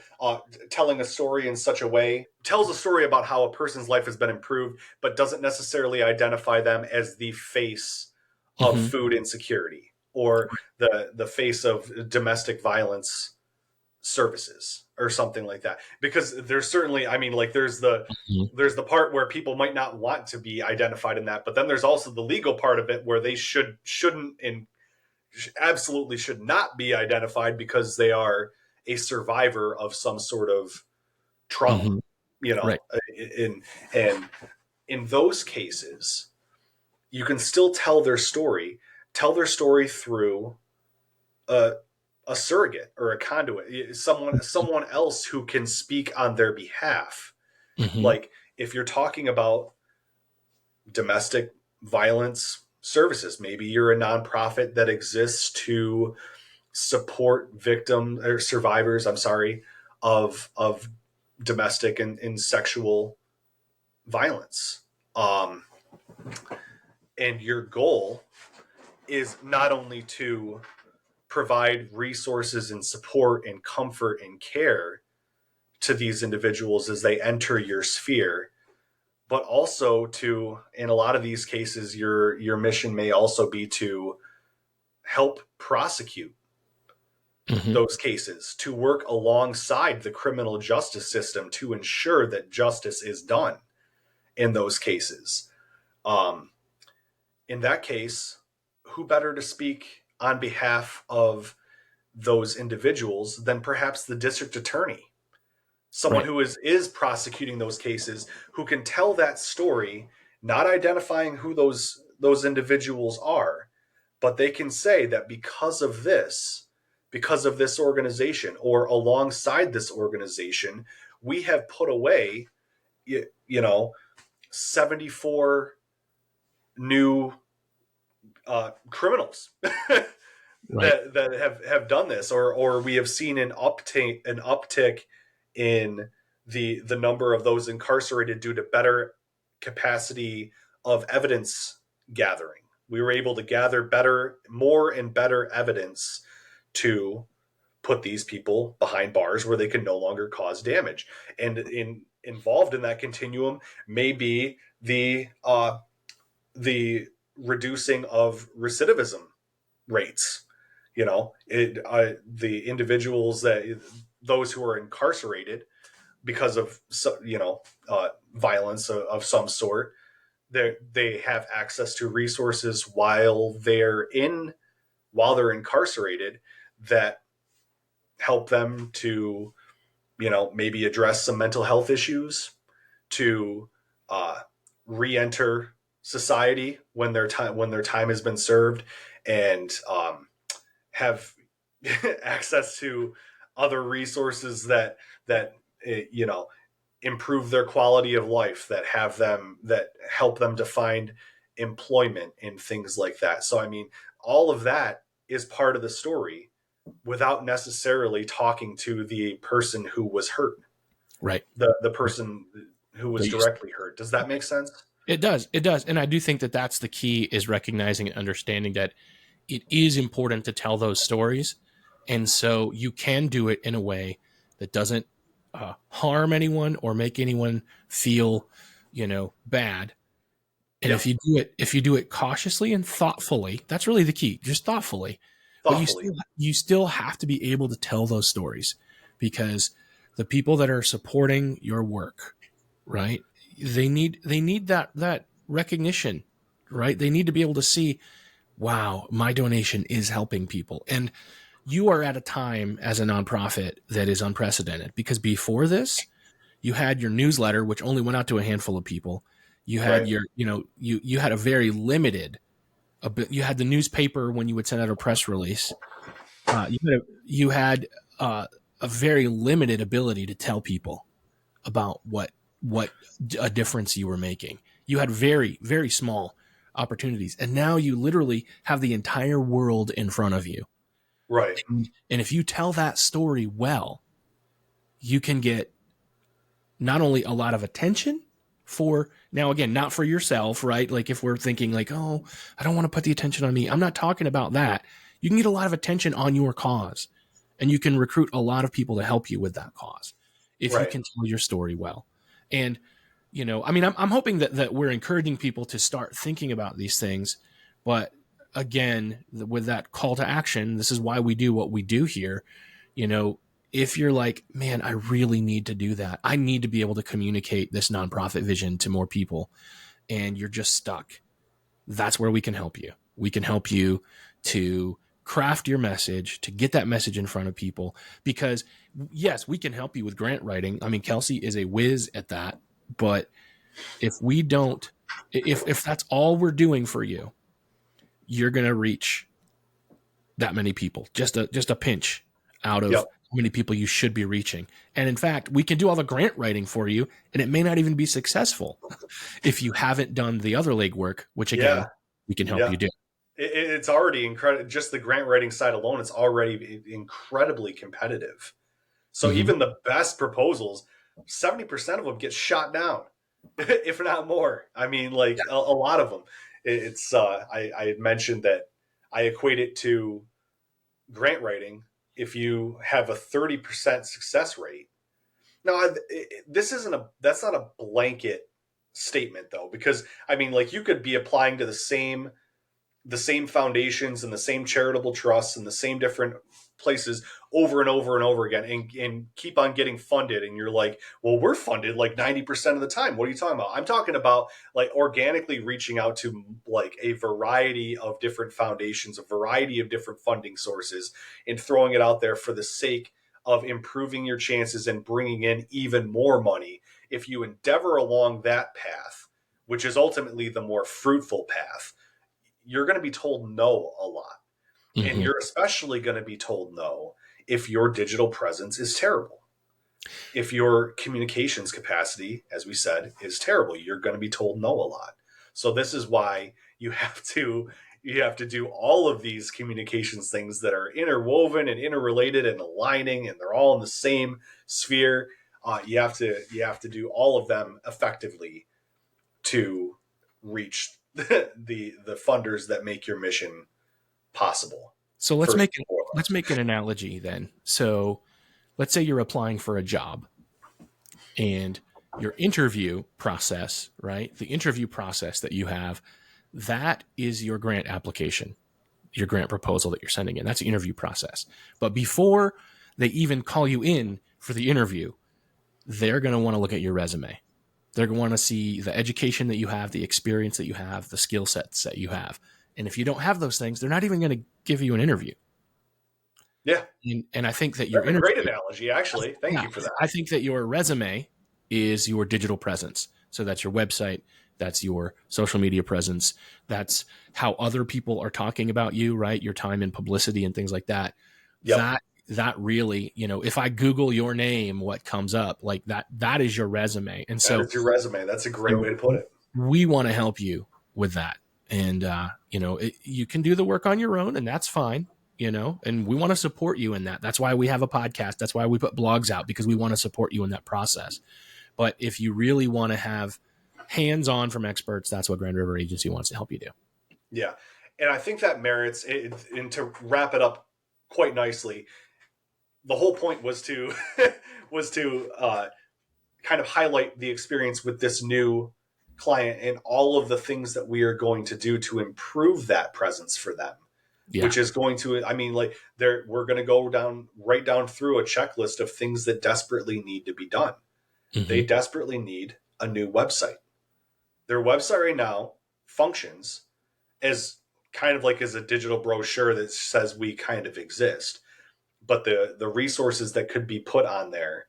telling a story in such a way, tells a story about how a person's life has been improved, but doesn't necessarily identify them as the face of Mm-hmm. food insecurity or the face of domestic violence services or something like that. Because there's certainly, I mean, like Mm-hmm. there's the part where people might not want to be identified in that, but then there's also the legal part of it where they shouldn't and absolutely should not be identified because they are a survivor of some sort of trauma, Mm-hmm. you Right. know. In those cases, you can still tell their story through a, a surrogate or a conduit, someone else who can speak on their behalf. Mm-hmm. Like if you're talking about domestic violence services, maybe you're a nonprofit that exists to support victims or survivors, I'm sorry, of domestic and sexual violence. Um, and your goal is not only to provide resources and support and comfort and care to these individuals as they enter your sphere, but also to, in a lot of these cases, your mission may also be to help prosecute Mm-hmm. those cases, to work alongside the criminal justice system to ensure that justice is done in those cases. Um, in that case, who better to speak on behalf of those individuals than perhaps the district attorney, someone Right. who is prosecuting those cases, who can tell that story, not identifying who those individuals are, but they can say that because of this organization or alongside this organization, we have put away, you know, 74 new criminals Right. that have done this, or we have seen an uptick in the number of those incarcerated due to better capacity of evidence gathering. We were able to gather more and better evidence to put these people behind bars where they can no longer cause damage. And involved in that continuum may be the reducing of recidivism rates. The individuals those who are incarcerated because of violence of some sort, they have access to resources while they're incarcerated that help them to maybe address some mental health issues, to uh, re-enter society when their time has been served, and have access to other resources that improve their quality of life, that help them to find employment and things like that. So I mean, all of that is part of the story without necessarily talking to the person who was hurt, Right. the person who was directly hurt. Does that make sense? It does. It does. And I do think that that's the key, is recognizing and understanding that it is important to tell those stories. And so you can do it in a way that doesn't harm anyone or make anyone feel, bad. And Yep. if you do it cautiously and thoughtfully, that's really the key, just thoughtfully. But Thoughtfully. you still have to be able to tell those stories, because the people that are supporting your work, right? They need that recognition, right? They need to be able to see, wow, my donation is helping people. And you are at a time as a nonprofit that is unprecedented, because before this, you had your newsletter, which only went out to a handful of people. You had Right. you had a very limited, you had the newspaper when you would send out a press release. You had a very limited ability to tell people about what a difference you were making. You had very, very small opportunities, and now you literally have the entire world in front of you. Right. And if you tell that story well, you can get not only a lot of attention for, now again, not for yourself, right? Like if we're thinking like, oh, I don't want to put the attention on me, I'm not talking about that. You can get a lot of attention on your cause and you can recruit a lot of people to help you with that cause if you Right. can tell your story well. And I mean, I'm hoping that we're encouraging people to start thinking about these things. But again, with that call to action, this is why we do what we do here. If you're like, man, I really need to do that. I need to be able to communicate this nonprofit vision to more people, and you're just stuck. That's where we can help you. We can help you to craft your message, to get that message in front of people. Because yes, we can help you with grant writing. I mean, Kelsey is a whiz at that. But if we don't, if that's all we're doing for you, you're going to reach that many people, just a pinch out of Yep. how many people you should be reaching. And in fact, we can do all the grant writing for you, and it may not even be successful if you haven't done the other legwork, which again, Yeah. we can help Yeah. you do. It's already incredible. Just the grant writing side alone, it's already incredibly competitive. So Mm-hmm. even the best proposals, 70% of them get shot down, if not more. I mean, like a lot of them. It's I had mentioned that I equate it to grant writing. If you have a 30% success rate, now this isn't that's not a blanket statement though, because I mean, like you could be applying to the same foundations and the same charitable trusts and the same different places over and over and over again and keep on getting funded. And you're like, well, we're funded like 90% of the time. What are you talking about? I'm talking about like organically reaching out to like a variety of different foundations, a variety of different funding sources, and throwing it out there for the sake of improving your chances and bringing in even more money. If you endeavor along that path, which is ultimately the more fruitful path, you're going to be told no a lot. And Mm-hmm. you're especially going to be told no if your digital presence is terrible. If your communications capacity, as we said, is terrible, you're going to be told no a lot. So this is why you have to do all of these communications things that are interwoven and interrelated and aligning, and they're all in the same sphere. You have to do all of them effectively to reach the funders that make your mission possible. So First and let's foremost. make an analogy then. So let's say you're applying for a job, and your interview process, right? The interview process that you have, that is your grant application, your grant proposal that you're sending in. That's the interview process. But before they even call you in for the interview, they're going to want to look at your resume. They're going to want to see the education that you have, the experience that you have, the skill sets that you have. And if you don't have those things, they're not even going to give you an interview. Yeah, And I think that your that's a great interview, analogy, actually. Thank yeah, you for that. I think that your resume is your digital presence. So that's your website, that's your social media presence, that's how other people are talking about you, right? Your time in publicity and things like that. Yep, That really, if I Google your name, what comes up, like that is your resume. And that so, is your resume. That's a great so way to put it. we want to help you with that. And you can do the work on your own, and that's fine. And we want to support you in that. That's why we have a podcast. That's why we put blogs out, because we want to support you in that process. But if you really want to have hands-on from experts, that's what Grand River Agency wants to help you do. Yeah, and I think that merits it. And to wrap it up quite nicely, the whole point was to was to kind of highlight the experience with this new client and all of the things that we are going to do to improve that presence for them, Yeah. which is going to, I mean, like we're going to go right down through a checklist of things that desperately need to be done. Mm-hmm. They desperately need a new website. Their website right now functions as kind of like as a digital brochure that says we kind of exist, but the resources that could be put on there,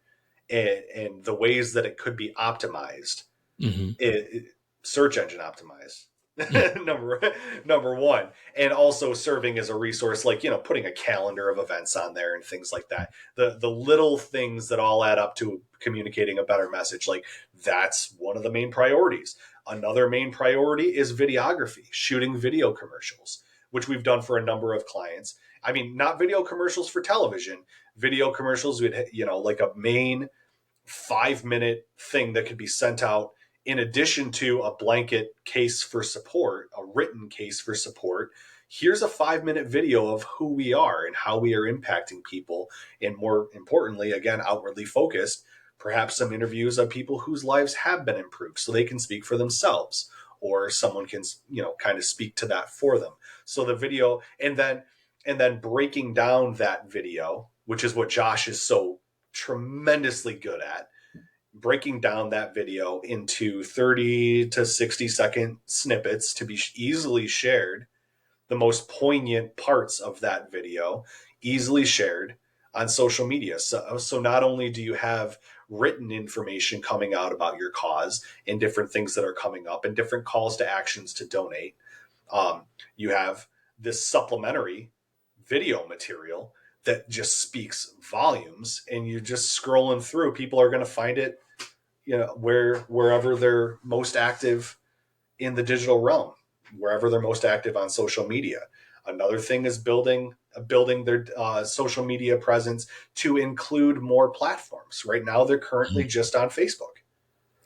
and the ways that it could be optimized, Mm-hmm. search engine optimized, Mm-hmm. number number one, and also serving as a resource, like putting a calendar of events on there and things like that. The little things that all add up to communicating a better message, like that's one of the main priorities. Another main priority is videography, shooting video commercials, which we've done for a number of clients. I mean, not video commercials for television, video commercials with like a main 5-minute thing that could be sent out in addition to a blanket case for support, a written case for support. here's a 5-minute video of who we are and how we are impacting people. And more importantly, again, outwardly focused, perhaps some interviews of people whose lives have been improved so they can speak for themselves, or someone can, kind of speak to that for them. So the video, and then breaking down that video, which is what Josh is so tremendously good at, breaking down that video into 30 to 60-second snippets to be easily shared, the most poignant parts of that video easily shared on social media. So not only do you have written information coming out about your cause and different things that are coming up and different calls to actions to donate, you have this supplementary video material that just speaks volumes, and you're just scrolling through. People are going to find it, wherever they're most active in the digital realm, wherever they're most active on social media. Another thing is building their social media presence to include more platforms. Right now, they're currently just on Facebook.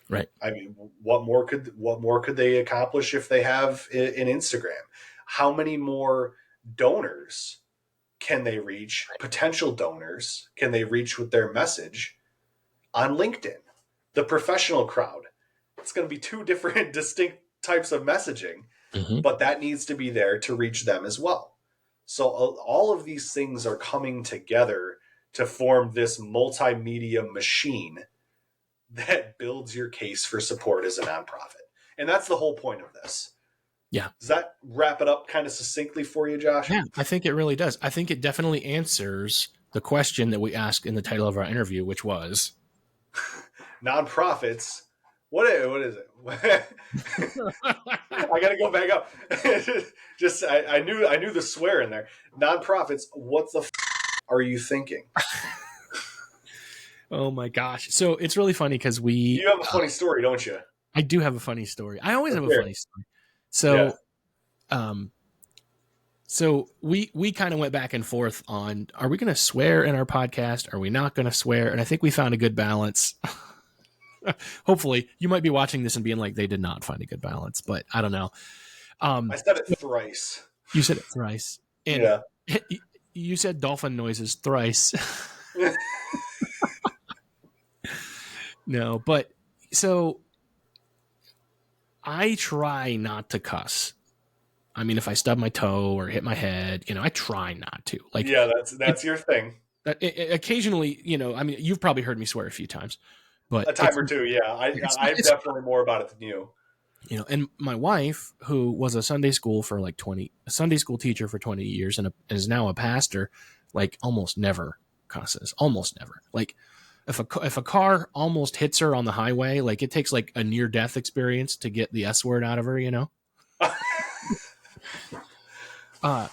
Right. I mean, what more could they accomplish if they have an Instagram? How many more donors can they reach? Potential donors can they reach with their message on LinkedIn? The professional crowd. It's going to be two different distinct types of messaging, but that needs to be there to reach them as well. So all of these things are coming together to form this multimedia machine that builds your case for support as a nonprofit. And that's the whole point of this. Yeah. Does that wrap it up kind of succinctly for you, Josh? Yeah, I think it really does. I think it definitely answers the question that we asked in the title of our interview, which was nonprofits. What is it? I got to go back up. Just I knew the swear in there. Nonprofits. What the are you thinking? Oh my gosh! So it's really funny because you have a funny story, don't you? I do have a funny story. I always have a funny story. So, so we kind of went back and forth on, are we going to swear in our podcast? Are we not going to swear? And I think we found a good balance. Hopefully you might be watching this and being like, they did not find a good balance, but I don't know. I said it thrice. You said it thrice. And you said dolphin noises thrice. No, but so I try not to cuss. I mean, if I stub my toe or hit my head, I try not to. Like, yeah, that's your thing. Occasionally, I mean, you've probably heard me swear a few times, but a time or two. Yeah, I'm definitely more about it than you. And my wife, who was a Sunday school teacher for 20 years and is now a pastor, like almost never cusses, almost never. Like if a car almost hits her on the highway, like it takes like a near death experience to get the S word out of her,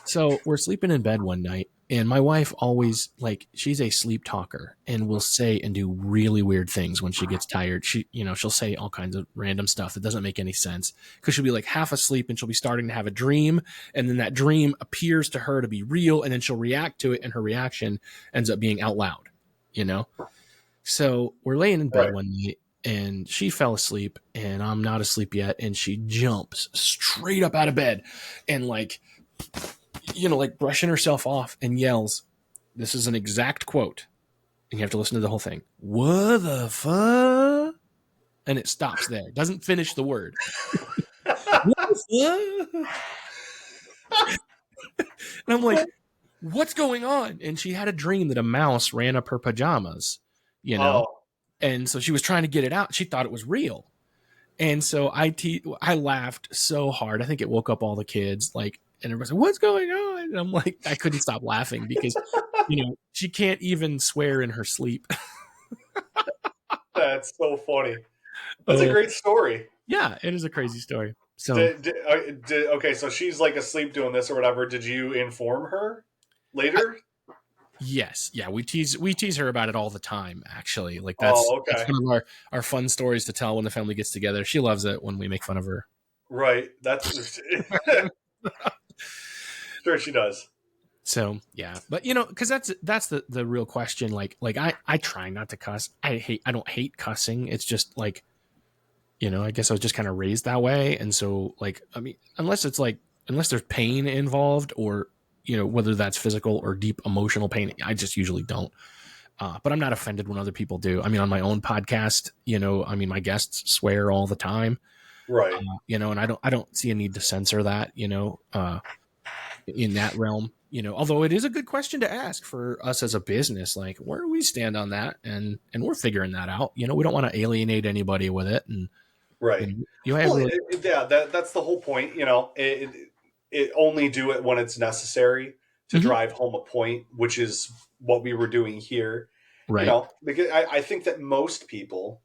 So we're sleeping in bed one night, and my wife always, like, she's a sleep talker and will say and do really weird things when she gets tired. She'll say all kinds of random stuff that doesn't make any sense, because she'll be like half asleep and she'll be starting to have a dream, and then that dream appears to her to be real, and then she'll react to it, and her reaction ends up being out loud, So we're laying in bed one night, and she fell asleep, and I'm not asleep yet, and she jumps straight up out of bed and like brushing herself off, and yells, this is an exact quote, and you have to listen to the whole thing. What the fuck? And it stops there. It doesn't finish the word. What the fuck? And I'm like, what's going on? And she had a dream that a mouse ran up her pajamas, And so she was trying to get it out. She thought it was real. And so I laughed so hard. I think it woke up all the kids, and everybody's like, what's going on? And I'm like, I couldn't stop laughing because, she can't even swear in her sleep. That's so funny. That's a great story. Yeah, it is a crazy story. So, okay, so she's like asleep doing this or whatever. Did you inform her later? Yes. Yeah, we tease her about it all the time, actually. Like that's one of our fun stories to tell when the family gets together. She loves it when we make fun of her. Right. That's sure she does. So yeah, but because that's the real question. Like I try not to cuss. I don't hate cussing. It's just like, I guess I was just kind of raised that way. And so, like, I mean, unless it's like unless there's pain involved, or whether that's physical or deep emotional pain, I just usually don't. But I'm not offended when other people do. I mean, on my own podcast, my guests swear all the time, Right. and I don't see a need to censor that, in that realm, although it is a good question to ask for us as a business, like where do we stand on that? And we're figuring that out. We don't want to alienate anybody with it. And, Right. have Well, really, yeah, that's the whole point. It only do it when it's necessary to Mhm. drive home a point, which is what we were doing here. Right. Because I think that most people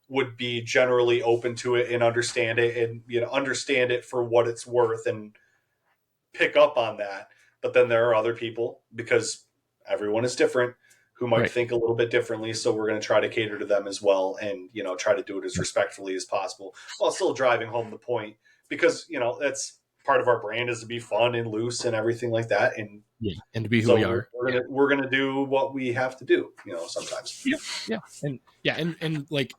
would be generally open to it and understand it, and understand it for what it's worth and pick up on that. But then there are other people, because everyone is different, who might Right. think a little bit differently. So we're going to try to cater to them as well, and try to do it as Right. respectfully as possible, while still driving home the point. Because that's part of our brand, is to be fun and loose and everything like that. And Yeah. And to be who we so are. we're gonna do what we have to do. Sometimes. Yeah. Yeah. And yeah. And like,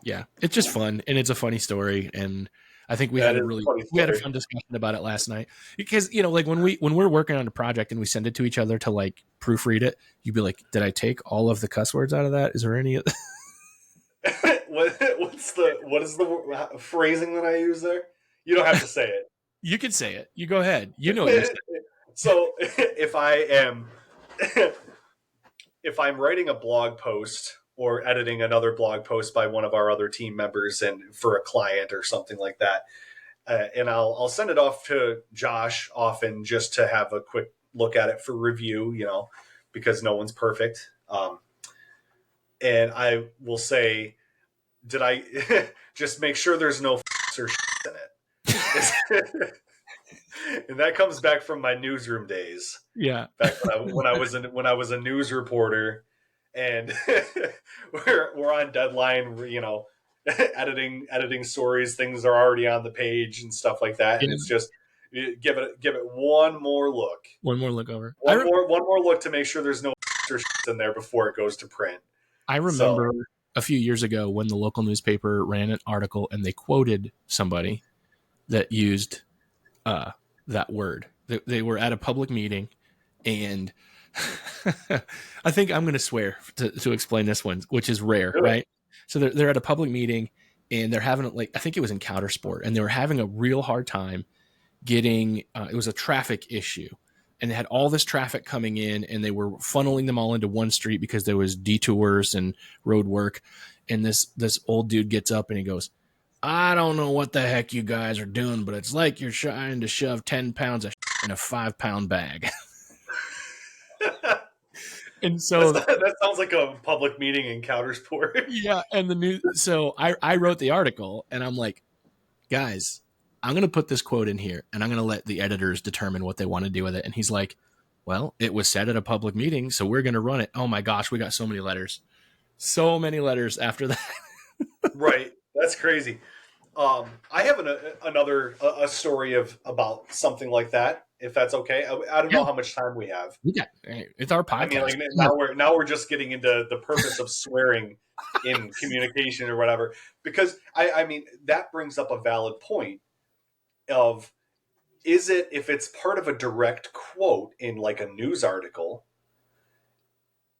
yeah, it's just fun, and it's a funny story. And I think That is a funny we had a story. fun discussion about it last night, because, like when we're working on a project and we send it to each other to like proofread it, you'd be like, did I take all of the cuss words out of that? Is there any? What is the phrasing that I use there? You don't have to say it. You can say it. You go ahead. You know what you said. So if I'm writing a blog post or editing another blog post by one of our other team members and for a client or something like that, and I'll send it off to Josh often, just to have a quick look at it for review, because no one's perfect. And I will say, did I just make sure there's no or in it? And that comes back from my newsroom days. Yeah. Back when I was a news reporter, and we're on deadline, editing stories, things are already on the page and stuff like that, and Yeah. it's just give it one more look, One more look over. one more look to make sure there's no or in there before it goes to print. I remember So a few years ago when the local newspaper ran an article and they quoted somebody that used that word. They were at a public meeting, and I think I'm going to swear to explain this one, which is rare, do it. right? So they're at a public meeting, and they're having, like, I think it was in counter sport, and they were having a real hard time getting. It was a traffic issue, and they had all this traffic coming in, and they were funneling them all into one street because there was detours and road work. And this old dude gets up and he goes, I don't know what the heck you guys are doing, but it's like you're trying to shove 10 pounds of in a 5-pound bag. And so, That sounds like a public meeting in countersport. yeah. And so I wrote the article, and I'm like, guys, I'm going to put this quote in here, and I'm going to let the editors determine what they want to do with it. And he's like, well, it was said at a public meeting, so we're going to run it. Oh my gosh, we got so many letters. So many letters after that. Right. That's crazy. I have another story about something like that, if that's okay. I don't Yeah. know how much time we have. It's our I mean, podcast. like now we're just getting into the purpose of swearing in communication or whatever. Because I mean, that brings up a valid point of, if it's part of a direct quote in like a news article,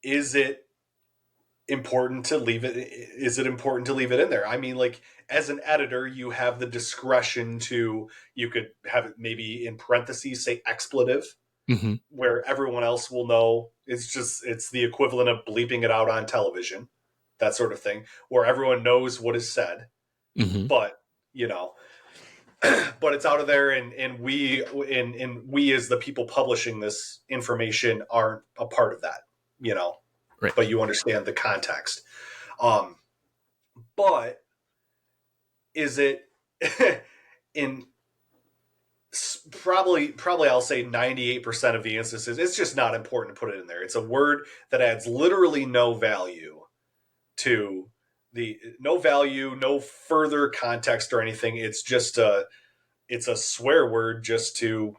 is it important to leave it? Is it important to leave it in there? I mean, like, as an editor, you have the discretion to, you could have it maybe in parentheses say expletive, Mm-hmm. where everyone else will know. It's the equivalent of bleeping it out on television, that sort of thing, where everyone knows what is said. Mm-hmm. But but it's out of there, and we as the people publishing this information aren't a part of that. Right. But you understand the context. But is it in probably I'll say 98% of the instances, it's just not important to put it in there. It's a word that adds literally no value to no further context or anything. It's just it's a swear word, just to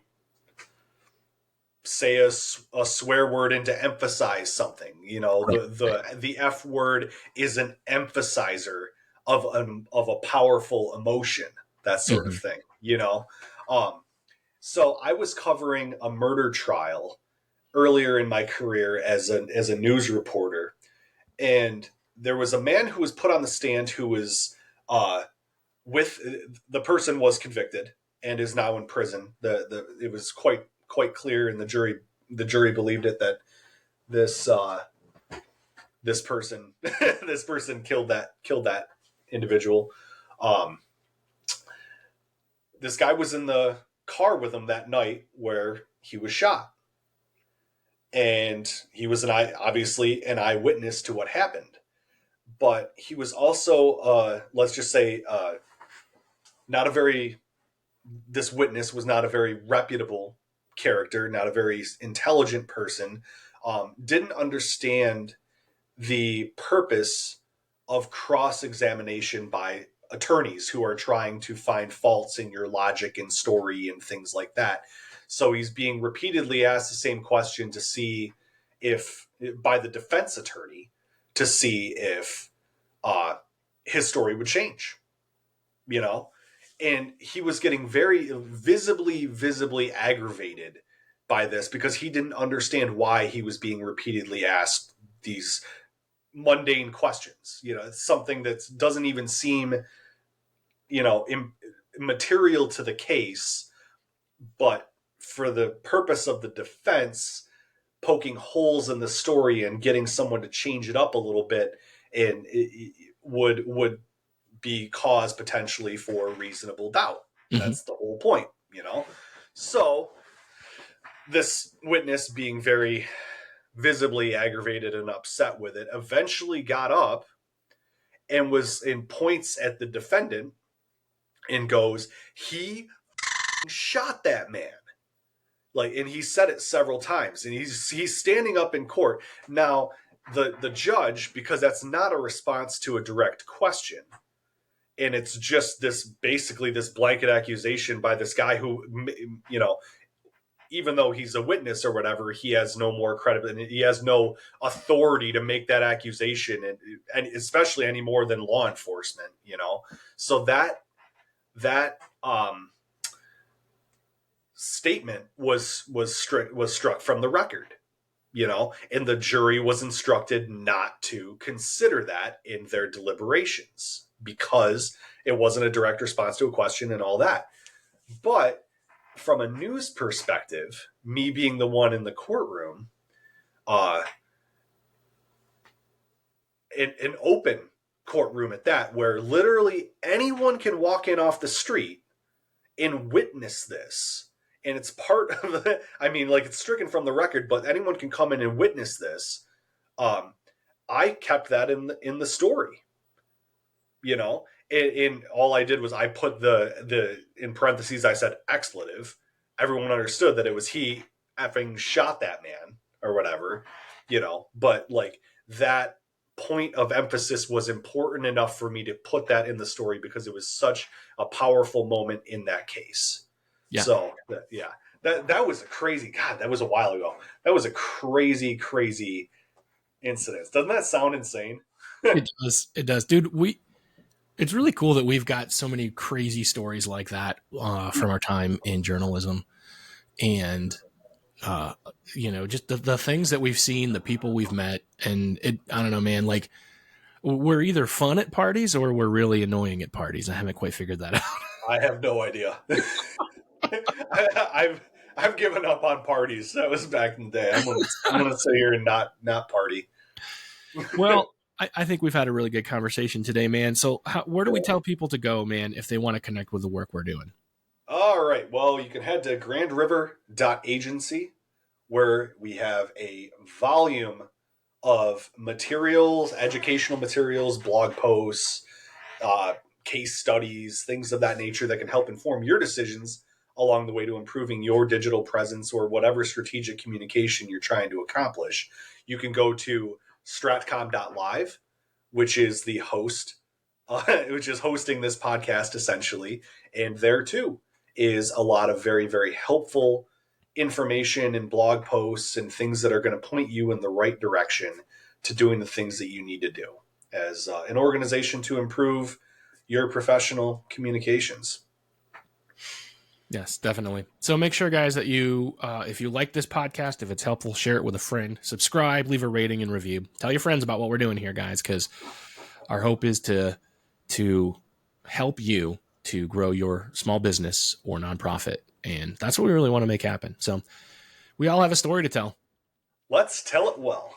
say a swear word and to emphasize something. Right. The F word is an emphasizer of a powerful emotion, that sort of Mm-hmm. thing. Um, So I was covering a murder trial earlier in my career as a news reporter, and there was a man who was put on the stand who was with the person was convicted and is now in prison. It was quite clear, and the jury believed it, that this this person this person killed that individual. Um, this guy was in the car with him that night where he was shot, and he was obviously an eyewitness to what happened. But he was also, let's just say, not a very. This witness was not a very reputable character, not a very intelligent person. Didn't understand the purpose of cross examination by attorneys who are trying to find faults in your logic and story and things like that. So he's being repeatedly asked the same question to see if, by the defense attorney, to see if uh, his story would change, you know? And he was getting very visibly aggravated by this because he didn't understand why he was being repeatedly asked these mundane questions. It's something that doesn't even seem, material to the case, but for the purpose of the defense, poking holes in the story and getting someone to change it up a little bit, and it would be cause potentially for reasonable doubt. Mm-hmm. That's the whole point. So this witness, being very visibly aggravated and upset with it, eventually got up and points at the defendant and goes, "He shot that man." And he said it several times, and he's standing up in court. Now, the judge, because that's not a response to a direct question, and it's just basically this blanket accusation by this guy who, even though he's a witness or whatever, he has no more credibility. He has no authority to make that accusation, and especially any more than law enforcement. So that statement was struck from the record, and the jury was instructed not to consider that in their deliberations because it wasn't a direct response to a question and all that. But from a news perspective, me being the one in the courtroom, an open courtroom at that, where literally anyone can walk in off the street and witness this. And it's part of it's stricken from the record, but anyone can come in and witness this. I kept that in the story, and all I did was I put the in parentheses, I said expletive. Everyone understood that it was he effing shot that man or whatever, but that point of emphasis was important enough for me to put that in the story because it was such a powerful moment in that case. Yeah. So yeah, that was a crazy, God, that was a while ago. That was a crazy incident. Doesn't that sound insane? It does, dude. It's really cool that we've got so many crazy stories like that from our time in journalism, and just the things that we've seen, the people we've met, and I don't know, man. Like, we're either fun at parties or we're really annoying at parties. I haven't quite figured that out. I have no idea. I've given up on parties. That was back in the day. I'm gonna sit here and not party. Well, I think we've had a really good conversation today, man. So where do we tell people to go, man, if they want to connect with the work we're doing? All right. Well, you can head to grandriver.agency, where we have a volume of materials, educational materials, blog posts, case studies, things of that nature that can help inform your decisions along the way to improving your digital presence or whatever strategic communication you're trying to accomplish. You can go to StratComm.Live, which is the host, which is hosting this podcast essentially. And there too is a lot of very, very helpful information and blog posts and things that are going to point you in the right direction to doing the things that you need to do as an organization to improve your professional communications. Yes, definitely. So make sure, guys, that you, if you like this podcast, if it's helpful, share it with a friend, subscribe, leave a rating and review. Tell your friends about what we're doing here, guys, because our hope is to help you to grow your small business or nonprofit. And that's what we really want to make happen. So we all have a story to tell. Let's tell it well.